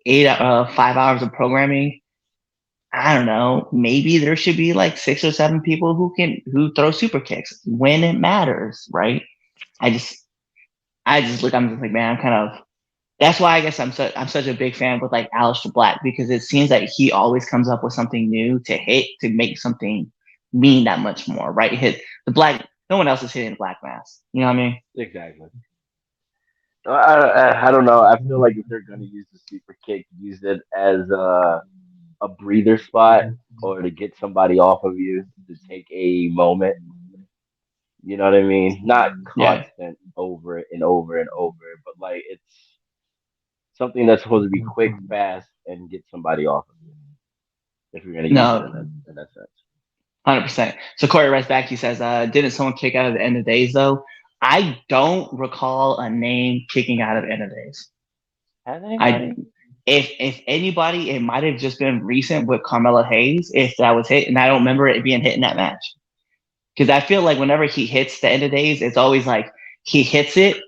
5 hours of programming. I don't know. Maybe there should be like 6 or 7 people who throw super kicks when it matters, right? I just look. I'm just like, man. I'm kind of. That's why I guess I'm such a big fan with like Aleister Black because it seems like he always comes up with something new to hit to make something mean that much more, right? Hit the black. No one else is hitting the black mass. You know what I mean? Exactly. I don't know. I feel like if they're gonna use the super kick, use it as a breather spot or to get somebody off of you to take a moment. You know what I mean? Not Yeah. constant over and over and over, but like it's something that's supposed to be quick, fast, and get somebody off of you. If you're gonna use it No. in that sense. 100%. So Corey writes back. He says, "Didn't someone kick out of the end of days though? I don't recall a name kicking out of end of days. Has I anybody? if anybody, it might have just been recent with Carmelo Hayes if that was hit, and I don't remember it being hit in that match because I feel like whenever he hits the end of days, it's always like he hits it,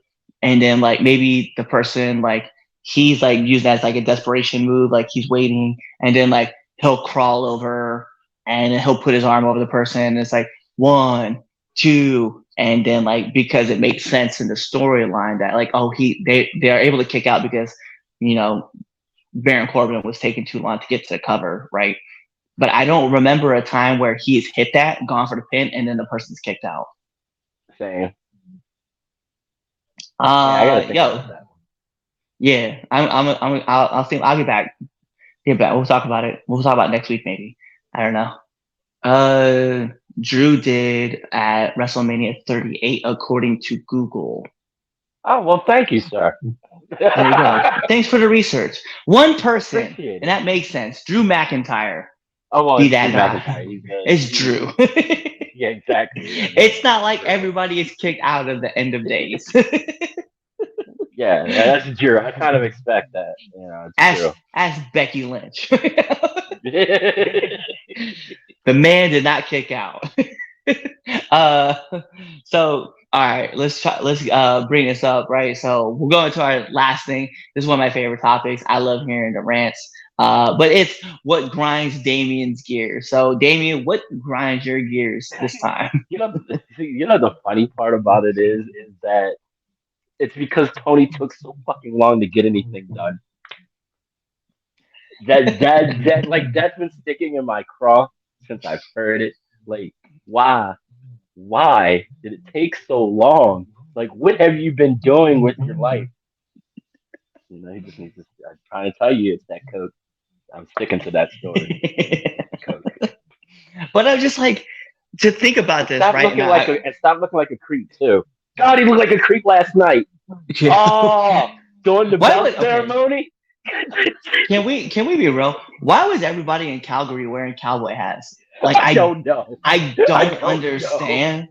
and then like maybe the person like he's like used as like a desperation move, like he's waiting, and then like he'll crawl over and then he'll put his arm over the person, and it's like 1, 2, and then like because it makes sense in the storyline that like oh they are able to kick out because you know Baron Corbin was taking too long to get to the cover, right? But I don't remember a time where he's hit that, gone for the pin, and then the person's kicked out. Same. Yeah, I gotta think Yo, about that one. yeah, I'll think, I'll get back. Get back. We'll talk about it. We'll talk about it next week, maybe. I don't know. Drew did at WrestleMania 38, according to Google. Oh well, thank you, sir. There you go. Thanks for the research. One person, Appreciate it. and that makes sense. Drew McIntyre. Oh well, Be it's that Drew guy. McIntyre. He's good. It's Drew. Yeah, exactly. It's not like everybody is kicked out of the end of days. Yeah, that's Drew. I kind of expect that. You know, it's true. As Becky Lynch. The man did not kick out. uh, so all right, let's bring this up, right? So we'll go into our last thing. This is one of my favorite topics. I love hearing the rants. But it's what grinds Damien's gears. So Damien, what grinds your gears this time? The funny part about it is that it's because Tony took so fucking long to get anything done. That like that's been sticking in my craw since I've heard it. Like, why did it take so long? Like, what have you been doing with your life? You know, he just needs to. I'm trying to tell you, it's that coke. I'm sticking to that story. Coke. But I'm just like to think about this, Stop right? looking and stop looking like a creep too. God, he looked like a creep last night. Yeah. Oh, during the belt ceremony. Can we be real? Why was everybody in Calgary wearing cowboy hats? Like I don't know. I don't understand.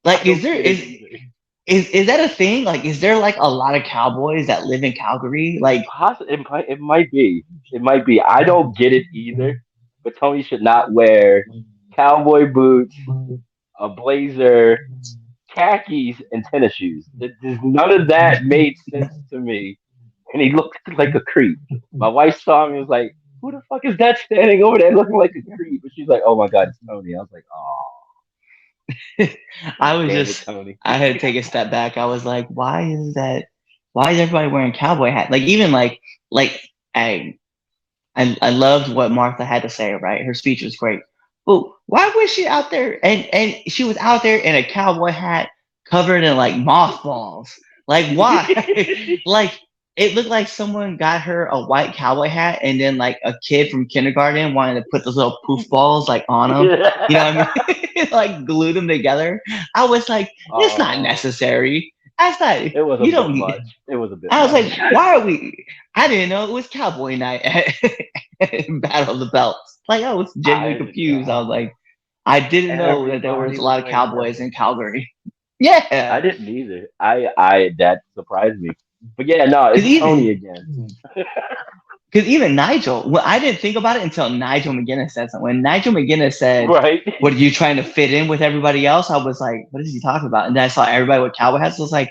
Like, is that a thing? Like, is there like a lot of cowboys that live in Calgary? Like, it might be. It might be. I don't get it either. But Tony should not wear cowboy boots, a blazer, khakis, and tennis shoes. None of that made sense to me. And he looked like a creep. My wife saw me and was like, who the fuck is that standing over there looking like a creep? But she's like, oh my God, it's Tony. I was like, oh. I had to take a step back. I was like, why is everybody wearing cowboy hats? Like, even like I loved what Martha had to say, right? Her speech was great. But why was she out there? And she was out there in a cowboy hat covered in like mothballs. Like why? Like it looked like someone got her a white cowboy hat, and then like a kid from kindergarten wanted to put those little poof balls like on them. You know what I mean? Like glue them together. I was like, it's not necessary. That's not. It was a You bit don't need. much. It was a bit I was much. like, why are we? I didn't know it was Cowboy Night at Battle of the Belts. Like, I was genuinely confused. I was like, I didn't know that there was Everybody a was lot of wearing Cowboys purple. in Calgary. I Yeah, didn't either. I that surprised me. But yeah, no, because it's Tony even again. because even Nigel, well, I didn't think about it until Nigel McGuinness said something. When Nigel McGuinness said, Right? "What are you trying to fit in with everybody else?" I was like, "What is he talking about?" And then I saw everybody with cowboy hats. I was like,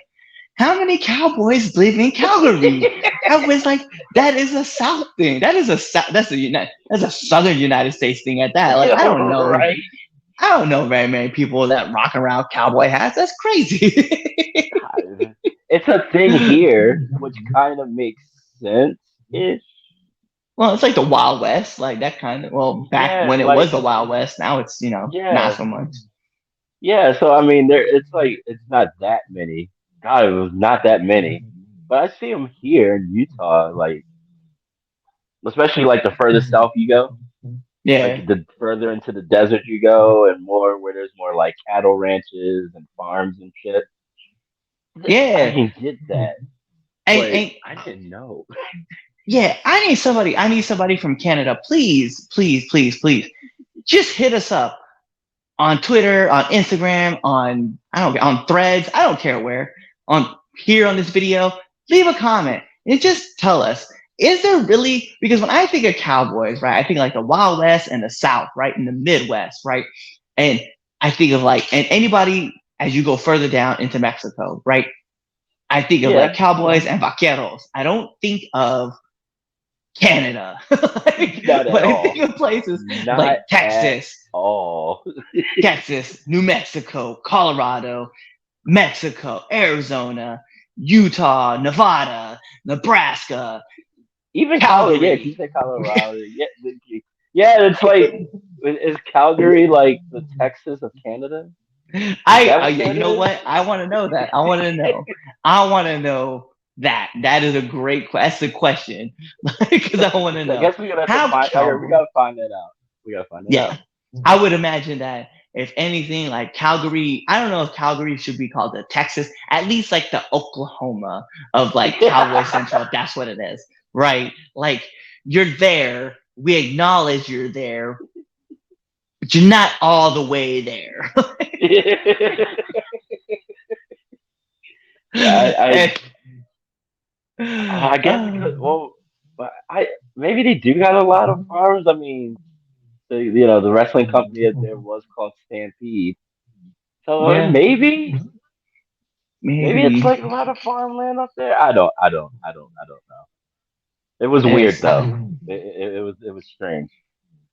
how many Cowboys live in Calgary? I was like, that is a South thing. That's a Southern United States thing at that. Like, Right. I don't know very many people that rock around cowboy hats. That's crazy. It's a thing here, which kind of makes sense ish. Well, it's like the Wild West, like that kind of. Well, back Yeah, when it like was the Wild West, now it's not yeah, so much. yeah. So I mean, there it's like it's not that many. God, it was not that many. But I see them here in Utah, like especially like the further south you go, like Yeah, the further into the desert you go, and more where there's more like cattle ranches and farms and shit. I yeah, can get that, but and I didn't know. yeah. I need somebody. I need somebody from Canada. Please, please, please, please, just hit us up on Twitter, on Instagram, on I don't on Threads, I don't care where, on here on this video, leave a comment and just tell us, is there really, because when I think of cowboys, right, I think like the Wild West and the South, right, in the Midwest, right? And I think of like, and anybody as you go further down into Mexico, right? I think of like Yeah, cowboys and vaqueros. I don't think of Canada. Like, not at when I think all. of places Not like at Texas, all. Texas, New Mexico, Colorado, Mexico, Arizona, Utah, Nevada, Nebraska, Even Colorado, yeah, Calgary. you said Colorado. Yeah, yeah, it's like, is Calgary like the Texas of Canada? Is that what You that know is? what? I want to know that. I want to know. I want to know that. That is a great question. That's the question because I want to I know guess we're gonna have to how find. Okay, we Calgary. gotta find that out. We gotta find that out. Yeah, I would imagine that if anything, like Calgary, I don't know if Calgary should be called the Texas, at least like the Oklahoma of like Cowboy Central, if that's what it is, right? Like you're there, we acknowledge you're there, but you're not all the way there. Yeah, And, I guess because well, but I maybe they do got a lot of farms. I mean, the wrestling company that there was called Stampede. So yeah, maybe it's maybe. like a lot of farmland up there. I don't know. It was weird It's, though. It was strange.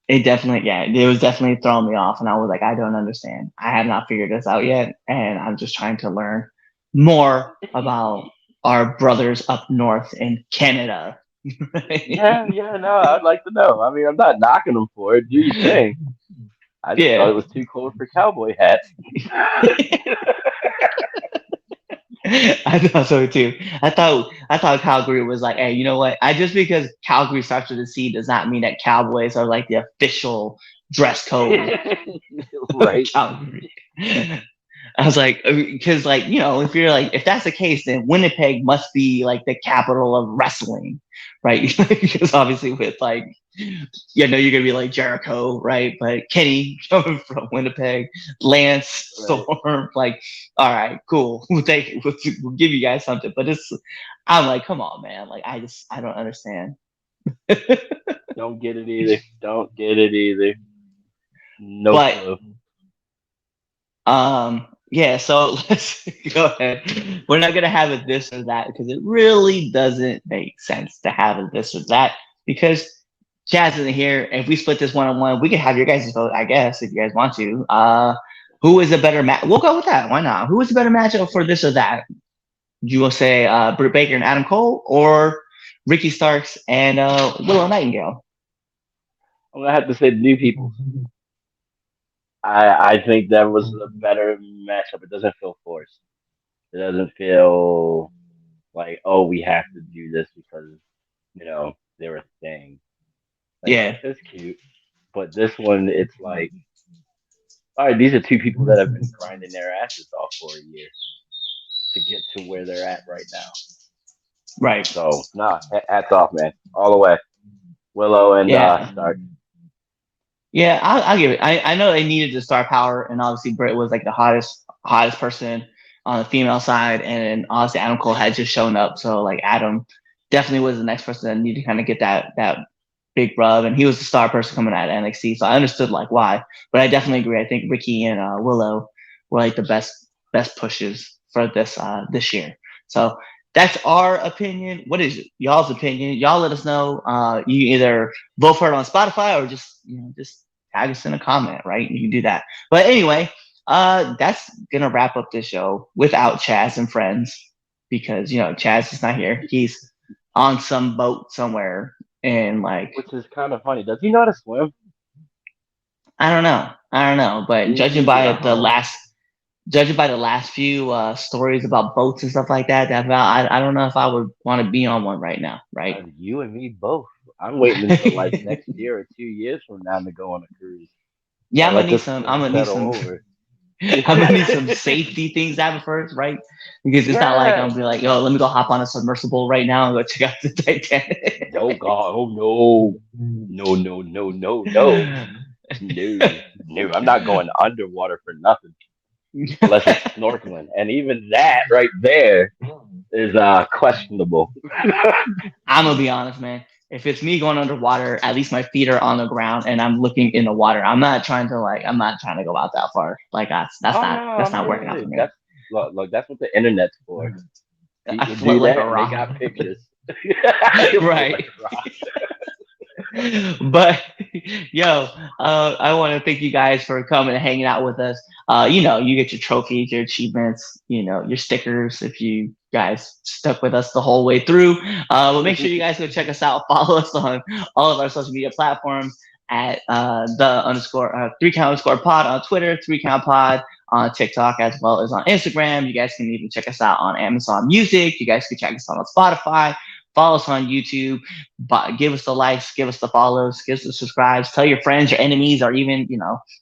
it definitely, yeah, it was definitely throwing me off. And I was like, I don't understand. I have not figured this out yet. And I'm just trying to learn more about our brothers up north in Canada. Yeah, yeah, no, I'd like to know. I mean, I'm not knocking them for it. Do your thing. I just thought Yeah. it was too cold for cowboy hats. I thought so too. I thought Calgary was like, hey, you know what? I just because Calgary starts with a C does not mean that Cowboys are like the official dress code of Right. Calgary. I was like, because like if you're like if that's the case, then Winnipeg must be like the capital of wrestling, right? Because obviously with like you're gonna be like Jericho, right? But Kenny coming from Winnipeg, Lance Right. Storm, like, all right, cool, we'll take it, we'll give you guys something. But I'm like, come on, man, like I don't understand. Don't get it either. Don't get it either. No But clue. yeah, so let's go ahead. We're not gonna have it this or that because it really doesn't make sense to have it this or that because Chaz isn't here. And if we split this 1-on-1, we can have your guys' vote, I guess, if you guys want to. Who is a better match? We'll go with that. Why not? Who is a better matchup for this or that? You will say Britt Baker and Adam Cole or Ricky Starks and Willow Nightingale. I'm gonna have to say the new people. I think that was a better matchup. It doesn't feel forced. It doesn't feel like, oh, we have to do this because they're a thing. Like Yeah, it's cute, but this one, it's like, all right, these are two people that have been grinding their asses off for a year to get to where they're at right now. right. So nah, hats off, man, all the way. Willow and Yeah. Stark. Yeah, I'll give it. I know they needed the star power, and obviously Britt was like the hottest person on the female side, and obviously Adam Cole had just shown up, so like Adam definitely was the next person that needed to kind of get that big rub, and he was the star person coming out of NXT, so I understood like why. But I definitely agree. I think Ricky and Willow were like the best pushes for this year. So that's our opinion. What is y'all's opinion? Y'all let us know. You either vote for it on Spotify or just tag us in a comment, right? You can do that. But anyway, that's gonna wrap up this show without Chaz and friends because Chaz is not here. He's on some boat somewhere and like Which is kind of funny. Does he know how to swim? I don't know. But He's in a hurry. judging by the last few stories about boats and stuff like that I don't know if I would want to be on one right now, right? You and me both. I'm waiting until like next year or 2 years from now to go on a cruise. Yeah, Gotta let this thing settle over. I'm gonna need some safety things to happen first, right? Because it's not like I'm Yeah. gonna be like, yo, let me go hop on a submersible right now and go check out the Titanic. Oh God. Oh no. No. No. No. No. No. No. No. I'm not going underwater for nothing unless it's snorkeling, and even that right there is questionable. I'm gonna be honest, man. If it's me going underwater, at least my feet are on the ground and I'm looking in the water. I'm not trying to go out that far. Like that's Oh not no, that's I'm not working out for good. me. Look, that's what the internet's for. I People float do like a that and they rock. got pictures. You feel like Right. a rock. But yo, I want to thank you guys for coming and hanging out with us. You get your trophies, your achievements, your stickers if you guys stuck with us the whole way through. But make sure you guys go check us out. Follow us on all of our social media platforms at the underscore 3count underscore pod on Twitter, 3count pod on TikTok, as well as on Instagram. You guys can even check us out on Amazon Music. You guys can check us out on Spotify. Follow us on YouTube. But give us the likes, give us the follows, give us the subscribes. Tell your friends, your enemies, or even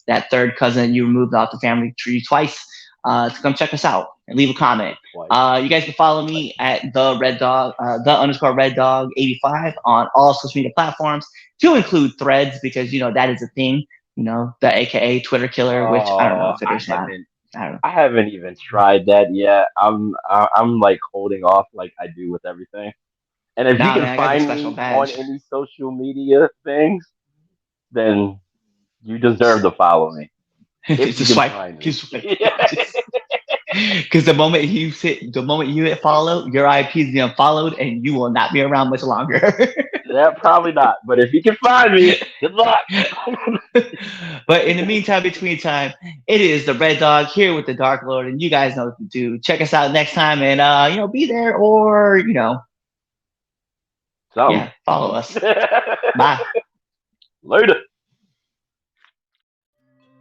that third cousin you removed off the family tree twice to come check us out and leave a comment. Twice, You guys can follow twice. me at the underscore red dog 85 on all social media platforms, to include threads because that is a thing. The AKA Twitter killer, which I don't know Oh, if it is not. I don't know. I haven't even tried that yet. I'm like holding off like I do with everything. And if you Nah, can man, I got the find special me on badge. any social media things, then you deserve to follow me. If you Just can swipe, find me. just swipe. Because the moment you hit follow, your IP is being followed, and you will not be around much longer. Yeah, probably not. But if you can find me, good luck. But in the meantime, between time, it is the Red Dog here with the Dark Lord, and you guys know what to do. Check us out next time, and be there, or Something. yeah, follow us. Bye. Later.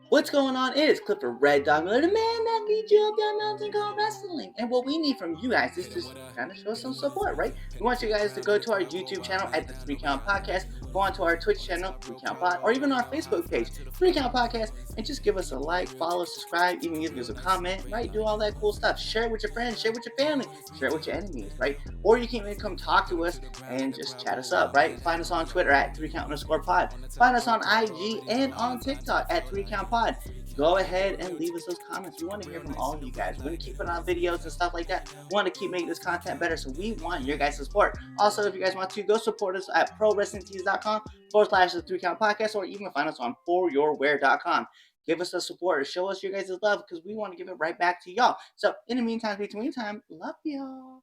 What's going on? It is Clifford Red Dog Miller, the man that leads you up that mountain called wrestling. And what we need from you guys is to kind of show some support, right? We want you guys to go to our YouTube channel at the 3Count Podcast, go on to our Twitch channel, 3Count Pod, or even our Facebook page, 3Count Podcast, and just give us a like, follow, subscribe, even give us a comment, right? Do all that cool stuff. Share it with your friends, share it with your family, share it with your enemies, right? Or you can even come talk to us and just chat us up, right? Find us on Twitter at 3Count underscore pod. Find us on IG and on TikTok at 3Count Pod. Go ahead and leave us those comments. We want to hear from all of you guys. We're going to keep putting on videos and stuff like that. We want to keep making this content better, so we want your guys' support. Also, if you guys want to, go support us at prowrestlingtees.com/the 3Count Podcast, or even find us on foryourwear.com. Give us the support. Show us your guys' love because we want to give it right back to y'all. So, in the meantime, between time, love y'all.